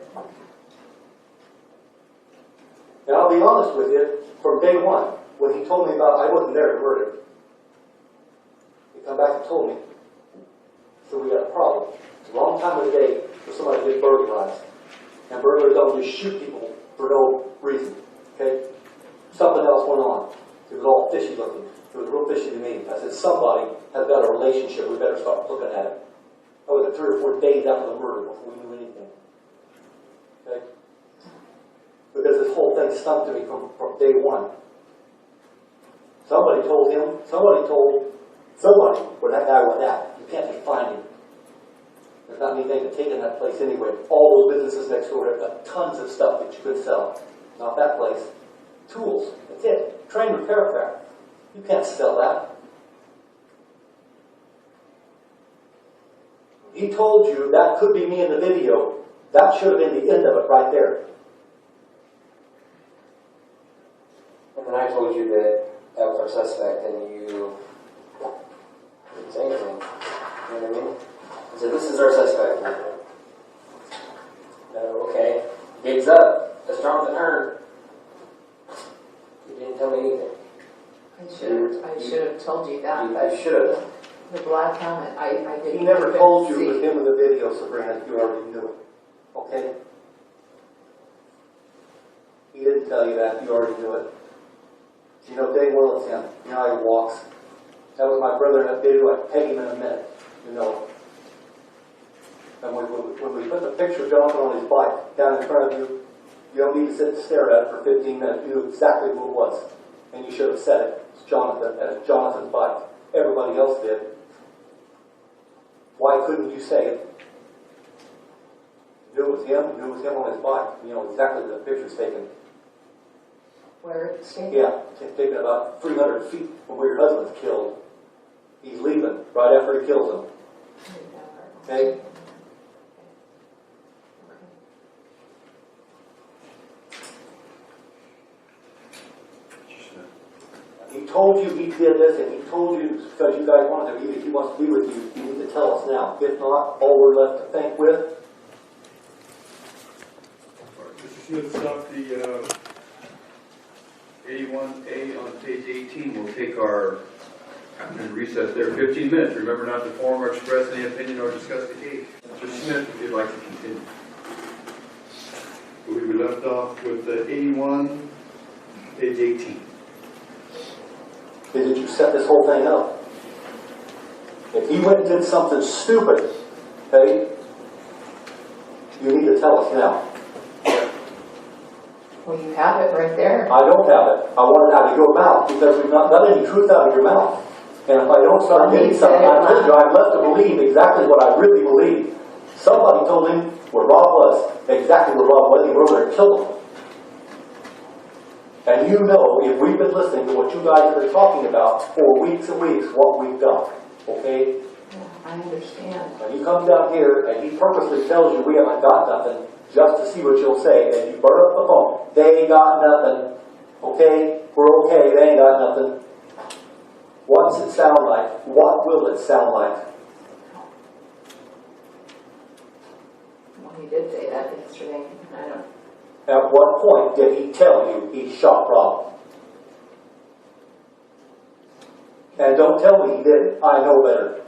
And I'll be honest with you, from day one, when he told me about I wasn't there to murder, he come back and told me. So we got a problem. It's a long time of the day for somebody to get burglarized. And burglars don't just shoot people for no reason. Okay? Something else went on. It was all fishy looking. It was real fishy to me. I said, somebody has got a relationship. We better start looking at it. That was 3 or 4 days after the murder before we knew anything. Okay? Because this whole thing stunk to me from day one. Somebody told somebody where that guy went at. You can't just find him. There's not anything to take in that place anyway. All those businesses next door have got tons of stuff that you could sell. Not that place. Tools. That's it. Train repair craft. You can't sell that. He told you that could be me in the video. That should have been the end of it right there. And then I told you that that was our suspect, and you didn't say anything. You know what I mean? I said, this is our suspect. No, okay. Gigs up. That's Jonathan Hearn. You didn't tell me anything. I should have told you that, You but should have. the black helmet, I didn't. He never even told you see. it was him in the video, Sabrina. You already knew it. Okay? He didn't tell you that. You already knew it. You know dang well it's him. You know how he walks. That was my brother in that video. I'd peg him in a minute. You know. And when we put the picture of Jonathan on his bike down in front of you, you don't need to sit and stare at it for 15 minutes. You knew exactly who it was. And you should have said it. It's Jonathan, and it's Jonathan's bike. Everybody else did. Why couldn't you say it? You knew it was him. You knew it was him on his bike. You know exactly where the picture's taken. Where it's taken? Yeah, it's taken about 300 feet from where your husband's killed. He's leaving right after he kills him. Okay? He told you he did this, and he told you because you guys wanted him. If he wants to be with you, you need to tell us now. If not, all we're left to think with. Mr. Smith, stop the 81A on page 18. We'll take our and recess there 15 minutes. Remember not to form or express any opinion or discuss the case. Mr. Smith, if you'd like to continue. We left off with 81, page 18. Did you set this whole thing up? If he went and did something stupid, okay, you need to tell us now. Well, you have it right there. I don't have it. I want it out of your mouth because we've not got any truth out of your mouth. And if I don't start getting something, I told you I'm left to believe exactly what I really believe. Somebody told him where Rob was, exactly where Rob was, he went over there and killed him. And you know, if we've been listening to what you guys have been talking about for weeks and weeks, what we've done, okay? I understand. And you come down here and he purposely tells you we haven't got nothing just to see what you'll say, and you burn up the phone. They ain't got nothing, okay? We're okay, they ain't got nothing. What's it sound like? What will it sound like? Well, he did say that yesterday. I don't. At what point did he tell you he shot Rob? And don't tell me he didn't. I know better.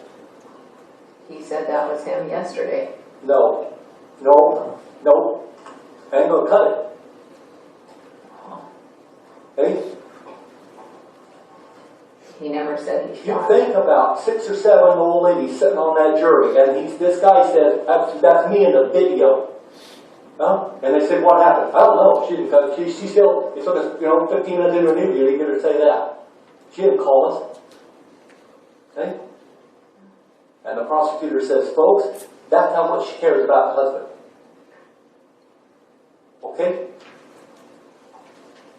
He said that was him yesterday. No. No. No. I ain't gonna cut it. Hey? He never said he You shot think about 6 or 7 old ladies sitting on that jury, and this guy says, that's me in the video. Huh? And they said, what happened? I don't know. She didn't cut it. She still, it took us, 15 minutes into an interview to get her to say that. She didn't call us. Okay? And the prosecutor says, folks, that's how much she cares about the husband. Okay?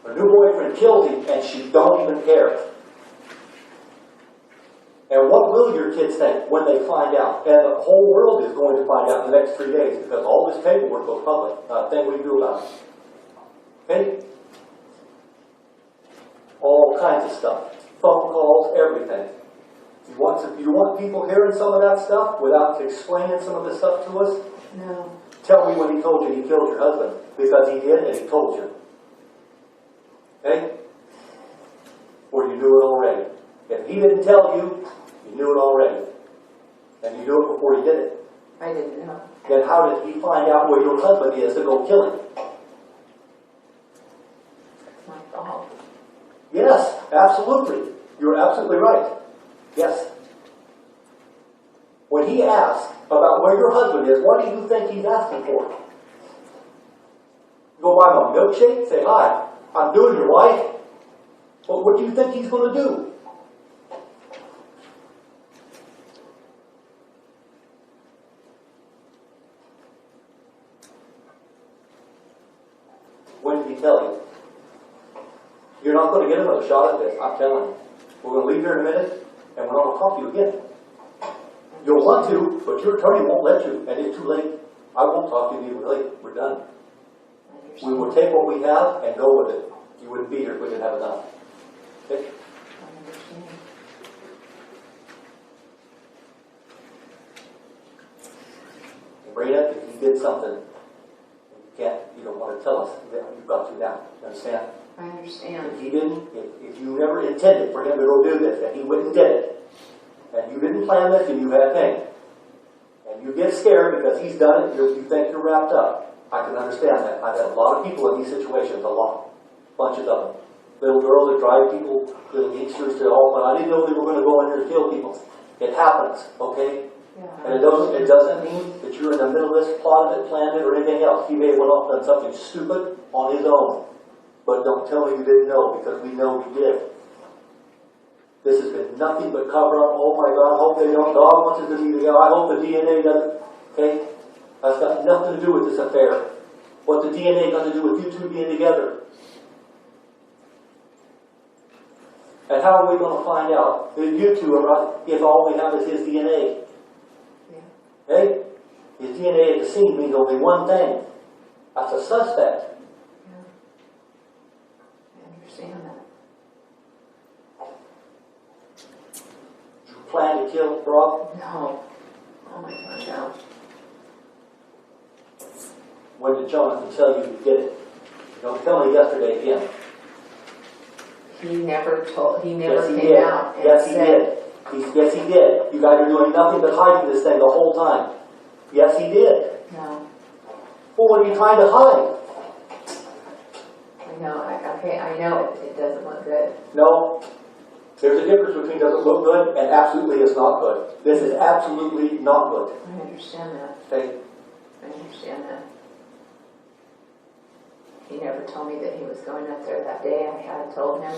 Her new boyfriend killed him, and she don't even care. And what will your kids think when they find out? And the whole world is going to find out in the next 3 days because all this paperwork goes public. Not a thing we can do about it. Okay? All kinds of stuff. Phone calls, everything. You want people hearing some of that stuff without explaining some of this stuff to us? No. Tell me when he told you he killed your husband. Because he did and he told you. Okay? Or you knew it already. If he didn't tell you, you knew it already. And you knew it before he did it. I didn't know. Then how did he find out where your husband is to go kill him? It's my fault. Yes, absolutely. You're absolutely right. Yes. When he asks about where your husband is, what do you think he's asking for? Go buy him a milkshake, say, hi, I'm doing your wife. Well, what do you think he's going to do? When did he tell you? You're not going to get another shot at this, I'm telling you. We're going to leave here in a minute, and we're not going to talk to you again. You'll want to, but your attorney won't let you, and it's too late. I won't talk to you, we're done. We will take what we have and go with it. You wouldn't be here if we didn't have enough. Okay? Sabrina, if you did something, you don't want to tell us that you've got to now. You understand? I understand. If he didn't, if you never intended for him to go do this, and he went and did it, and you didn't plan this, and you had things, and you get scared because he's done it, you think you're wrapped up, I can understand that. I've had a lot of people in these situations, a lot. Bunches of them. Little girls that drive people, little youngsters to all, but I didn't know they were going to go in there to kill people. It happens, okay? Yeah. And it doesn't mean that you're in the middle of this, plotted it, planned it, or anything else. He may have went off and done something stupid on his own. But don't tell me you didn't know, because we know you did. This has been nothing but cover up. Oh my God, I hope they don't. God wants it to be together. I hope the DNA doesn't. Okay? That's got nothing to do with this affair. What the DNA got to do with you two being together. And how are we going to find out that you two are right if all we have is his DNA? Yeah. Okay? His DNA at the scene means only one thing. That's a suspect. Yeah. I understand that. Did you plan to kill Rob? No. Oh my God, no. When did Jonathan tell you to get it? Don't tell me yesterday again. He never came did. out and Yes, he said, did. Yes, he did. You guys are doing nothing but hiding this thing the whole time. Yes, he did. no. Well, what are you trying to hide? I know, I know it doesn't look good. No. There's a difference between doesn't look good and absolutely is not good. This is absolutely not good. I understand that. Okay? I understand that. He never told me that he was going up there that day. I had told him,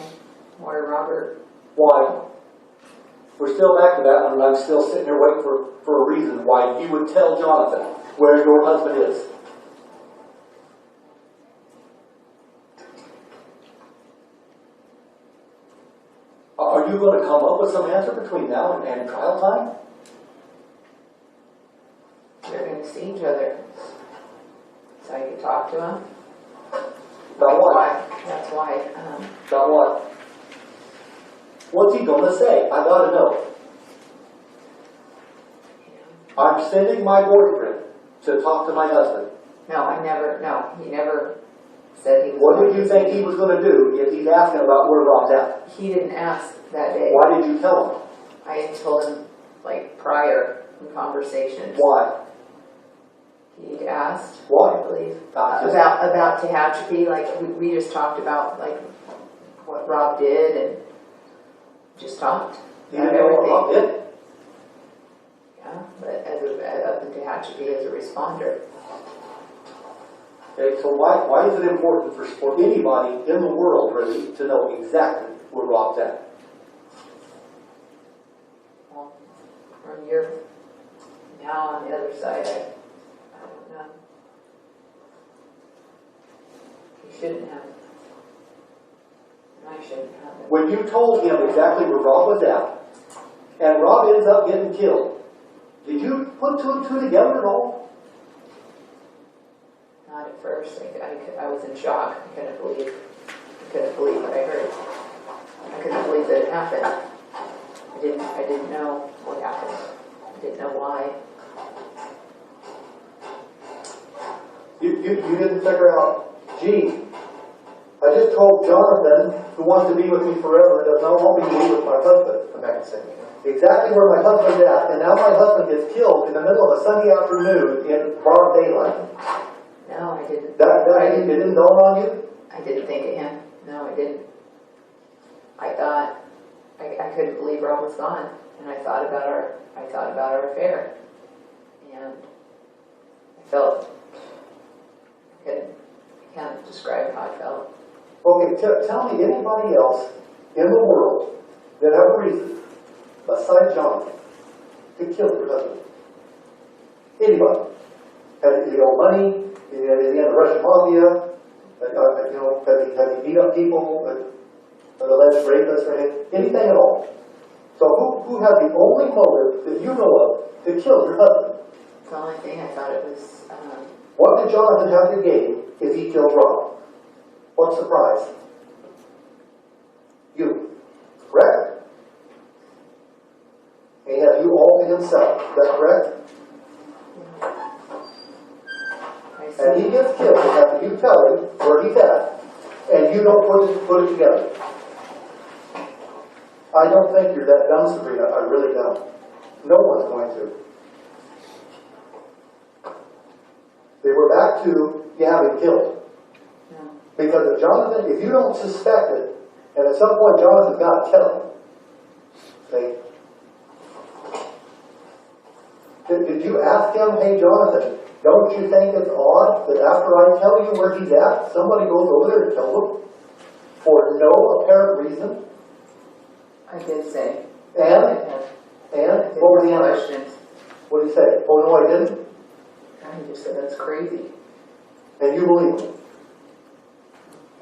or Robert. Why? We're still back to that one, and I'm still sitting here waiting for a reason why you would tell Jonathan where your husband is. Are you going to come up with some answer between now and trial time? They're going to see each other. So I could talk to him. About what? That's why. About what? What's he going to say? I got to know. I'm sending my boyfriend to talk to my husband. No, he never said he was What going did you to think see he me. was going to do if he's asking about where Rob's at? He didn't ask that day. Why did you tell him? I told him, like, prior in conversations. Why? He'd asked, Why? I believe, Just- about Tehachapi. Like, we just talked about, like, what Rob did and just talked You about didn't know what everything. Rob did? Yeah, but up in Tehachapi as a responder. Okay, so why is it important for anybody in the world, really, to know exactly where Rob's at? Well, from your, now on the other side, I don't know. He shouldn't have. And I shouldn't have. When you told him exactly where Rob was at, and Rob ends up getting killed, did you put two and two together at all? Not at first. I was in shock. I couldn't believe what I heard. I couldn't believe that it happened. I didn't know what happened. I didn't know why. You didn't figure out, gee, I just told Jonathan, who wants to be with me forever, does not want me to be with my husband. Come back and say, exactly where my husband's at, and now my husband gets killed in the middle of a Sunday afternoon in broad daylight. No, I didn't. It didn't dawn on you? I didn't think of him. No, I didn't. I thought I couldn't believe Rob was gone, and I thought about our affair, and I felt I can't describe how I felt. Okay, tell me anybody else in the world that have a reason, besides Jonathan, to kill your husband. Anybody. Has he owe money? Is he in the Russian mafia? Has he beat up people? An alleged rapist or anything at all? So who has the only motive that you know of to kill your husband? The only thing I thought it was, What did Jonathan have to gain if he killed Rob? What's the prize? You. Correct? He has you all to himself. Is that correct? And he gets killed after you tell him where he's at, and you don't put it together. I don't think you're that dumb, Sabrina. I really don't. No one's going to. They were back to you having killed. no. Because if Jonathan, if you don't suspect it, and at some point Jonathan's got to tell him, say, did you ask him, hey Jonathan, don't you think it's odd that after I tell you where he's at, somebody goes over there and kills him? For no apparent reason? I did say. And what were the answers? questions? What did he say? Oh no, I didn't? And he just said, that's crazy. And you believe him?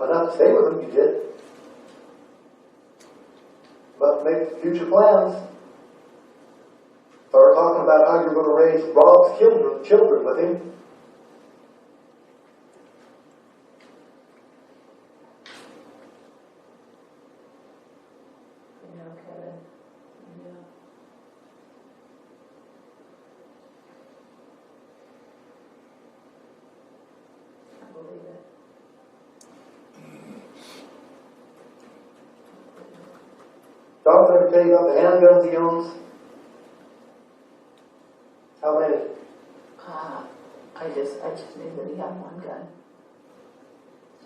Enough to stay with him, you did. But make future plans. Start talking about how you're going to raise Rob's children with him. I know, Kevin. I know. I believe it. Jonathan ever tell you about the handguns he owns? How many? I just knew that he had one gun.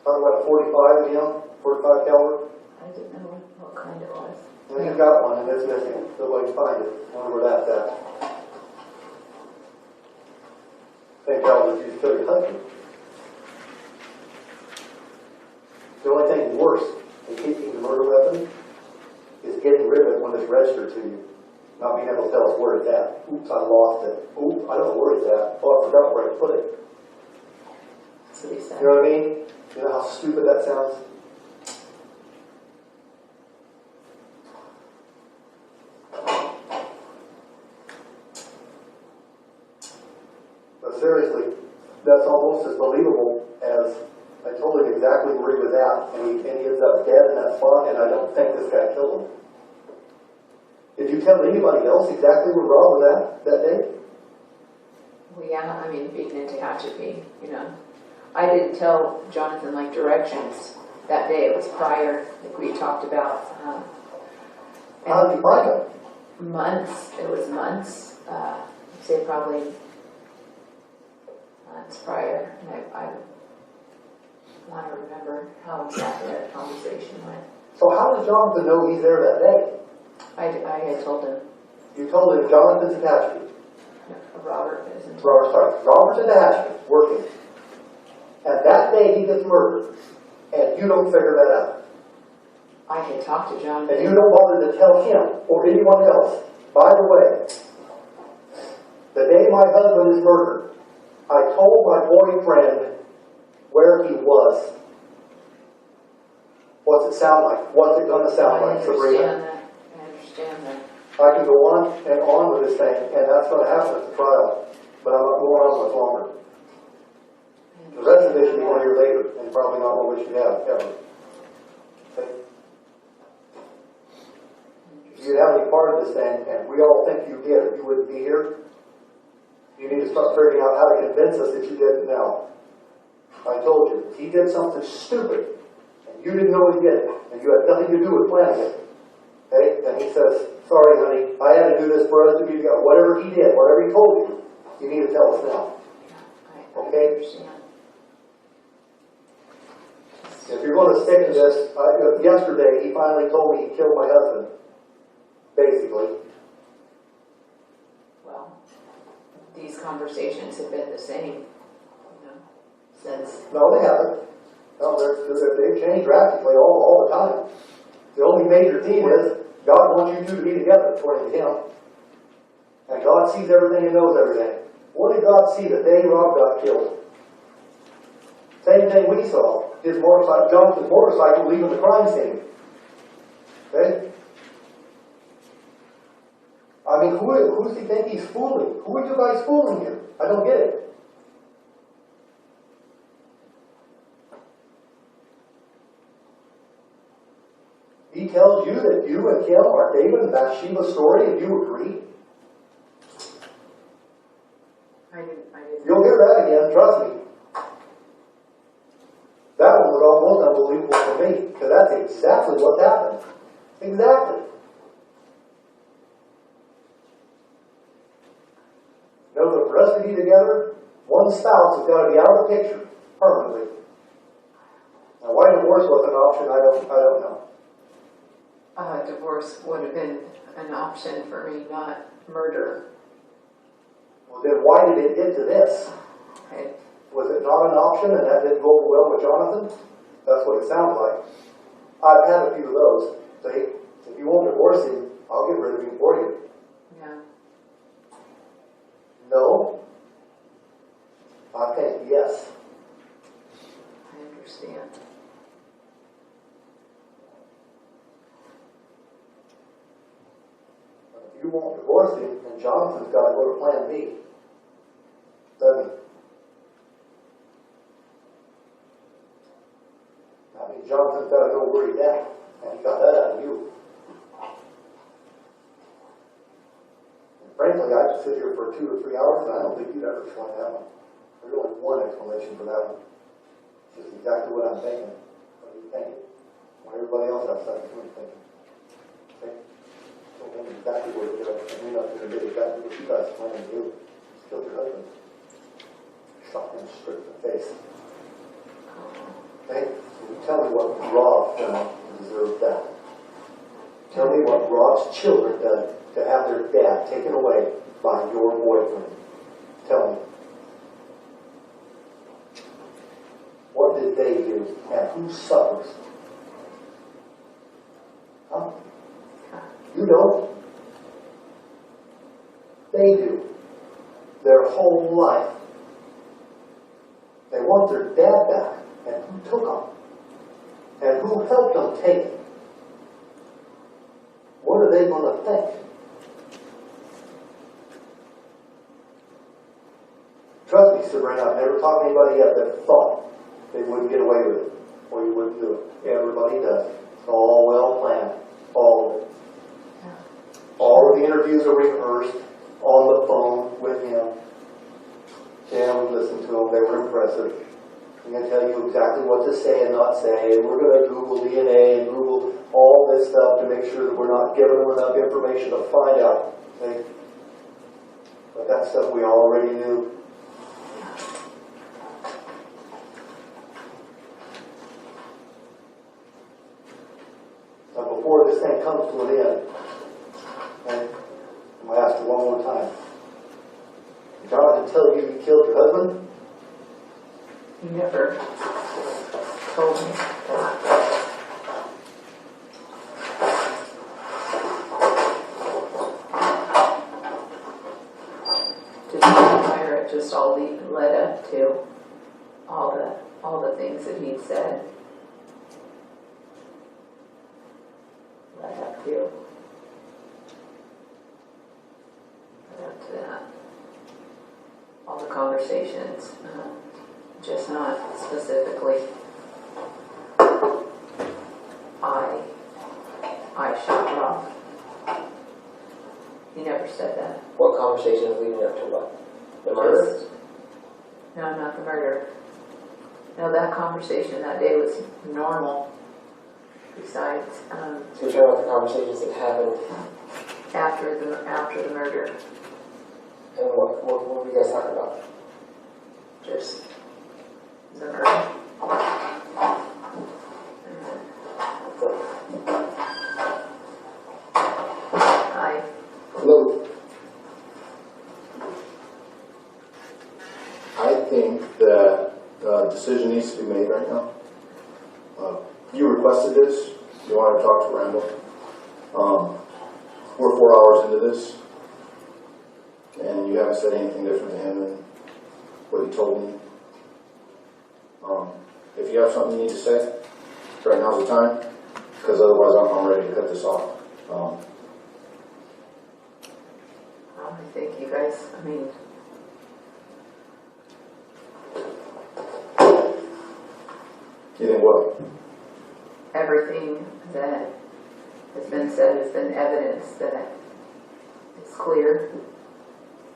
Talking about a 45 deal, 45 caliber. I didn't know what kind it was. And he's got one and it's missing. Nobody's find it. Wonder where that's at. Think caliber used to kill your husband. The only thing worse than keeping the murder weapon is getting rid of it when it's registered to you. Not being able to tell us where it's at. Oops, I lost it. Oops, I don't know where it's at. Oh, I forgot where I put it. That's what he said. You know what I mean? You know how stupid that sounds? But seriously, that's almost as believable as I told him exactly where he was at, and he ends up dead in that spot, and I don't think this guy killed him. Did you tell anybody else exactly where Rob was at that day? Well, yeah, I mean, being in Tehachapi, you know. I didn't tell Jonathan, like, directions that day. It was prior, like we talked about. How did you find him? Months. It was months. I'd say probably months prior. And I want to remember how exactly that conversation went. So how does Jonathan know he's there that day? I had told him. You told him Jonathan's attached. Robert isn't. Robert's in the hatchery, working. And that day he gets murdered. And you don't figure that out. I had talked to Jonathan. And you don't bother to tell him or anyone else. By the way, the day my husband is murdered, I told my boyfriend where he was. What's it sound like? What's it going to sound like, Sabrina? I understand that. I can go on and on with this thing, and that's going to happen at the trial. But I'm not going on much longer. The rest of it you want to hear later, and probably not what we should have, ever. Okay? If you'd have any part of this thing, and we all think you did, or you wouldn't be here, you need to start figuring out how to convince us that you didn't know. I told you, he did something stupid, and you didn't know he did it, and you had nothing to do with planning it. Okay? And he says, sorry, honey, I had to do this for us to be together. Whatever he did, whatever he told you, you need to tell us now. Okay? If you're going to stick to this, yesterday he finally told me he killed my husband. Basically. Well, these conversations have been the same, since. No, they haven't. No, they change drastically all the time. The only major theme is God wants you two to be together, according to Him. And God sees everything and knows everything. What did God see the day Rob got killed? Same thing we saw. His motorcycle, Jonathan's motorcycle leaving the crime scene. Okay? I mean, who does he think he's fooling? Who are you guys fooling here? I don't get it. He tells you that you and him are David and Bathsheba's story, and you agree. I didn't. You'll hear that again, trust me. That one was almost unbelievable for me, because that's exactly what happened. Exactly. You know, for us to be together, one spouse has got to be out of the picture permanently. Now, why divorce was an option, I don't know. Divorce would have been an option for me, not murder. Well, then why did it get to this? Was it not an option and that didn't go over well with Jonathan? That's what it sounds like. I've had a few of those. See, if you won't divorce him, I'll get rid of him for you. Yeah. No. I think yes. I understand. If you won't divorce him, then Jonathan's got to go to Plan B. Doesn't he? I mean, Jonathan's got to go where he's at, and he got that out of you. And frankly, I could sit here for 2 or 3 hours, and I don't think you'd ever explain that one. There's only one explanation for that one. It's just exactly what I'm thinking. What are you thinking? What everybody else outside the room thinking. Okay? Don't think exactly what it is, and you're not going to get exactly what you guys plan to do. Kill your husband. Shot him straight in the face. Okay? Tell me what Rob deserved that. Tell me what Rob's children done to have their dad taken away by your boyfriend. Tell me. What did they do? And who suffers? Huh? You don't. They do. Their whole life. They want their dad back. And who took them? And who helped them take it? What are they going to think? Trust me, Sabrina, I've never talked to anybody yet that thought they wouldn't get away with it, or you wouldn't do it. Everybody does. It's all well planned. All of it. All of the interviews are rehearsed on the phone with him. Sam, we listened to them. They were impressive. I'm going to tell you exactly what to say and not say, and we're going to Google DNA and Google all this stuff to make sure that we're not giving them enough information to find out. Okay? But that stuff we already knew. Now, before this thing comes to an end, okay, I'm going to ask you one more time. Did Jonathan tell you he killed your husband? He never told me that. Just fire it just all led up to all the things that he'd said. Led up to that. All the conversations. Just not specifically, I shot Rob. He never said that. What conversation is leading up to what? The murder? No, not the murder. No, that conversation that day was normal. Besides, So you're talking about the conversations that happened after the murder. And what were you guys talking about? Just the murder. Hello. I think that a decision needs to be made right now. you requested this. You wanted to talk to Randall. We're 4 hours into this, and you haven't said anything different to him than what he told me. If you have something you need to say, right now's the time, because otherwise I'm ready to cut this off. I think you guys, I mean, You think what? everything that has been said has been evidence that it's clear.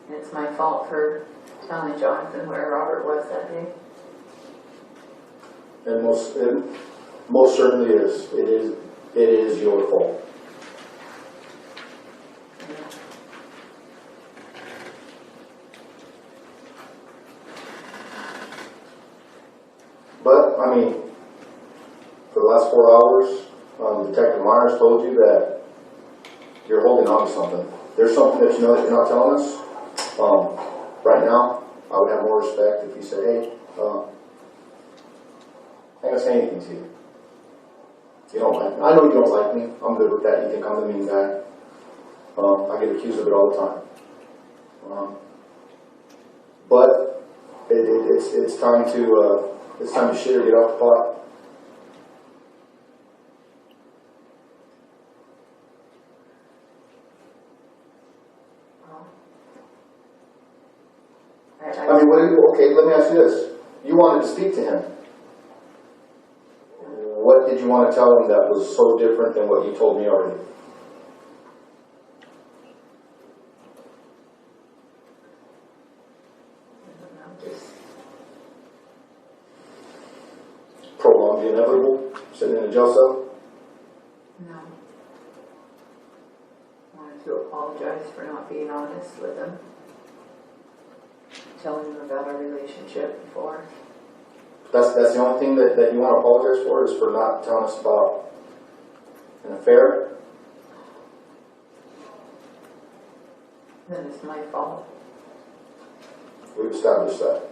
And it's my fault for telling Jonathan where Robert was that day. And it most certainly is. It is your fault. But, I mean, for the last 4 hours, Detective Myers told you that you're holding on to something. There's something that you know that you're not telling us. Right now, I would have more respect if you said, hey, I ain't gonna say anything to you. You don't like me. I know you don't like me. I'm good with that. You think I'm the mean guy. I get accused of it all the time. But it's time to shit or get off the pot. I mean, okay, let me ask you this. You wanted to speak to him. What did you want to tell him that was so different than what you told me already? Prolong the inevitable? Sitting in a jail cell? No. I wanted to apologize for not being honest with him. Telling him about our relationship before. That's the only thing that you want to apologize for, is for not telling us about an affair? Then it's my fault. We've established that.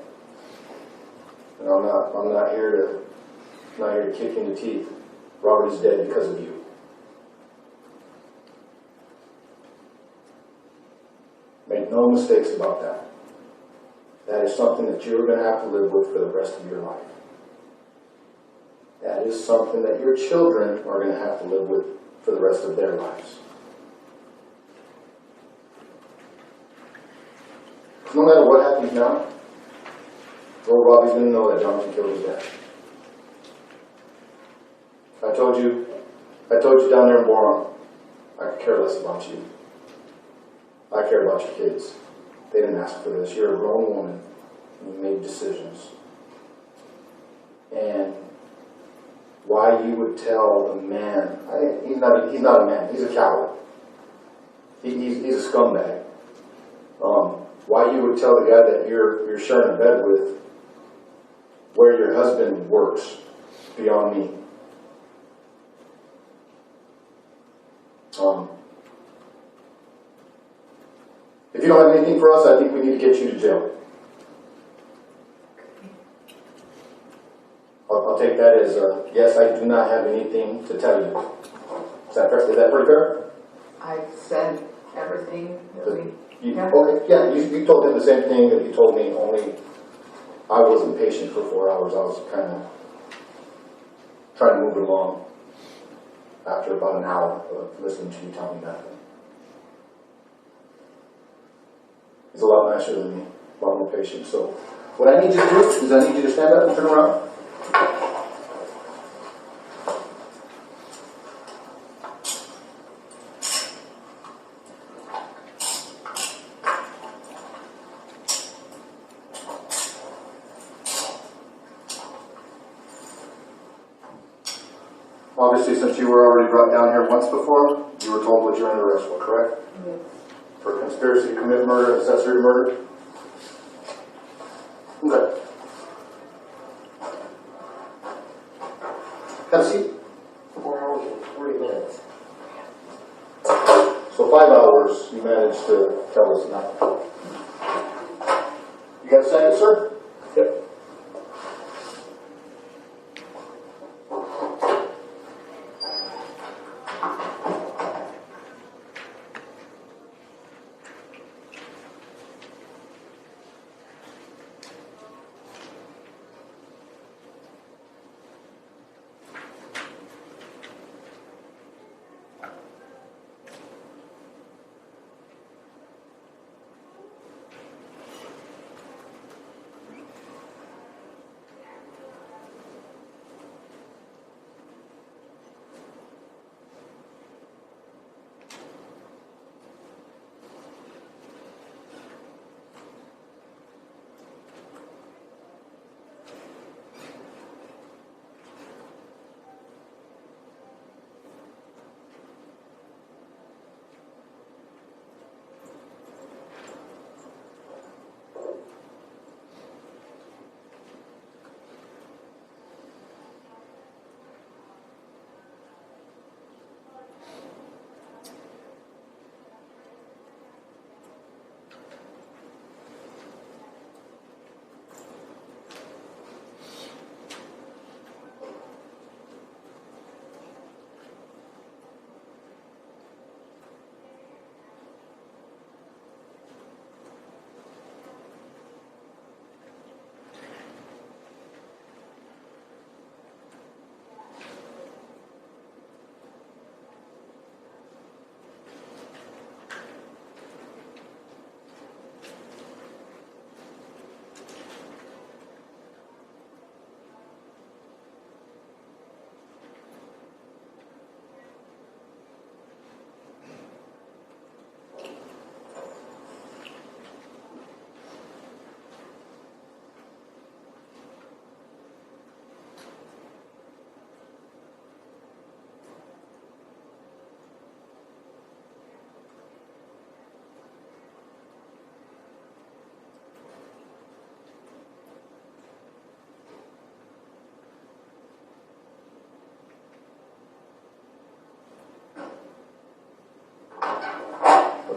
And I'm not here to kick you in the teeth. Robert is dead because of you. Make no mistakes about that. That is something that you're going to have to live with for the rest of your life. That is something that your children are going to have to live with for the rest of their lives. No matter what happens now, little Robbie's going to know that Jonathan killed his dad. I told you down there in Boron, I could care less about you. I care about your kids. They didn't ask for this. You're a grown woman. You made decisions. And why you would tell a man, he's not a man, he's a coward. He's a scumbag. Why you would tell the guy that you're sharing a bed with where your husband works, beyond me. If you don't have anything for us, I think we need to get you to jail. I'll take that as yes, I do not have anything to tell you. Is that pretty fair? I've said everything that we... Okay, yeah, you told him the same thing that you told me, only I wasn't patient for 4 hours. I was kind of trying to move it along after about an hour of listening to you tell me that. He's a lot nicer than me, a lot more patient. So what I need you to do is I need you to stand up and turn around. Obviously, since you were already brought down here once before, you were told what you're under arrest for, correct? Yes. For conspiracy to commit murder and accessory to murder? Okay. Have a seat. 4 hours and 40 minutes. So 5 hours you managed to tell us nothing. You got a second, sir? Yep.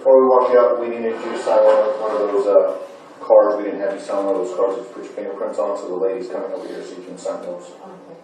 Before we walk out, we didn't need you to sign one of those cards. We didn't have you sign one of those cards. Just put your fingerprints on, so the lady's coming over here so you can sign those. Okay.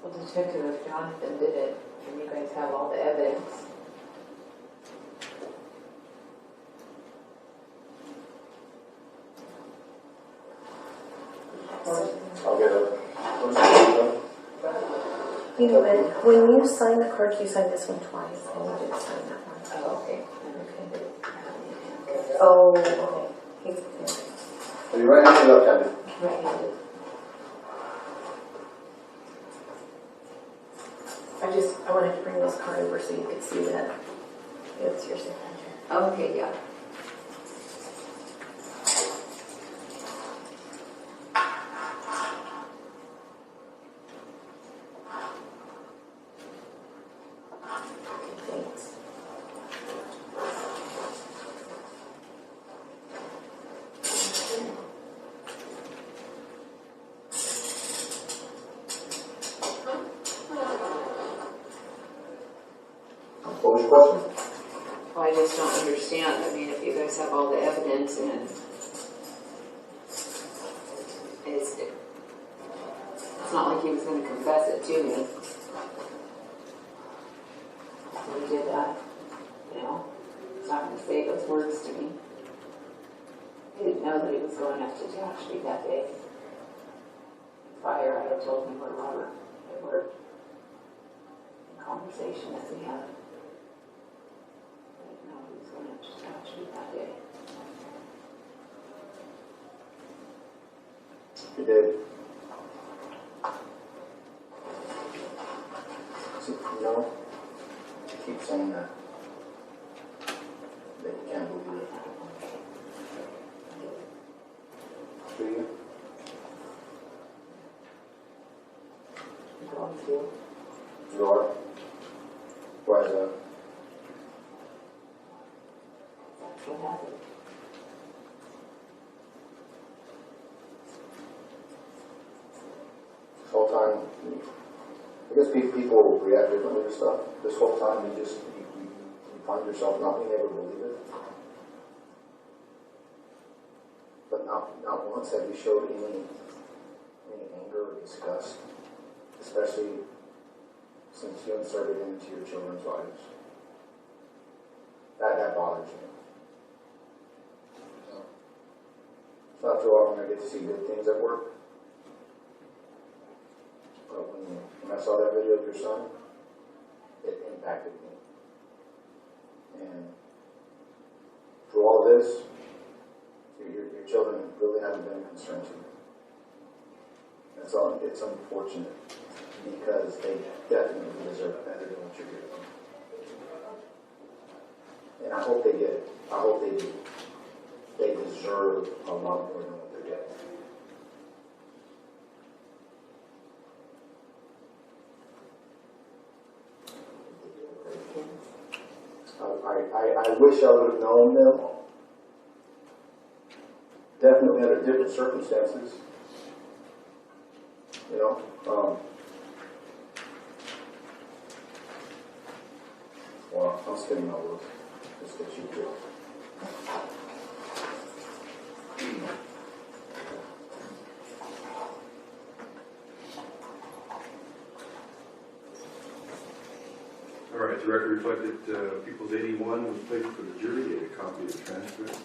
Well, Detective, if Jonathan did it, and you guys have all the evidence, I'll get a. You know, and when you sign the card, you sign this one twice, and you didn't sign that one. oh, okay. Oh, okay. Are you right-handed or left-handed? Right-handed. I wanted to bring this card over so you could see that it's your signature. Okay, yeah. Thanks. What was your question? Well, I just don't understand. I mean, if you guys have all the evidence and it's not like he was going to confess it to me. So he did that, you know. He's not going to say those words to me. He didn't know that he was going up to Tehachapi that day. Fire, I had told him where Robert had worked. The conversation that we had. No, he was going to Tehachapi that day. You did. See, you know, you keep saying that. That you can't believe it. Do you? I'm going to. You are? Why is that? That's what happened. This whole time, I guess people react differently to stuff. This whole time, you find yourself not being able to believe it. But not once have you showed any anger or disgust, especially since you inserted it into your children's lives. That bothers me. So, it's not too often I get to see good things at work. But when I saw that video of your son, it impacted me. And through all of this, your children really haven't been concern to me. It's unfortunate because they definitely deserve better than what you're giving them. And I hope they get it. I hope they do. They deserve a lot more than what they're getting. I wish I would have known them. Definitely under different circumstances. You know, well, I'm spinning my wheels. Just get you through. All right, the record reflected People's 81 was placed for the jury. A copy of the transcript.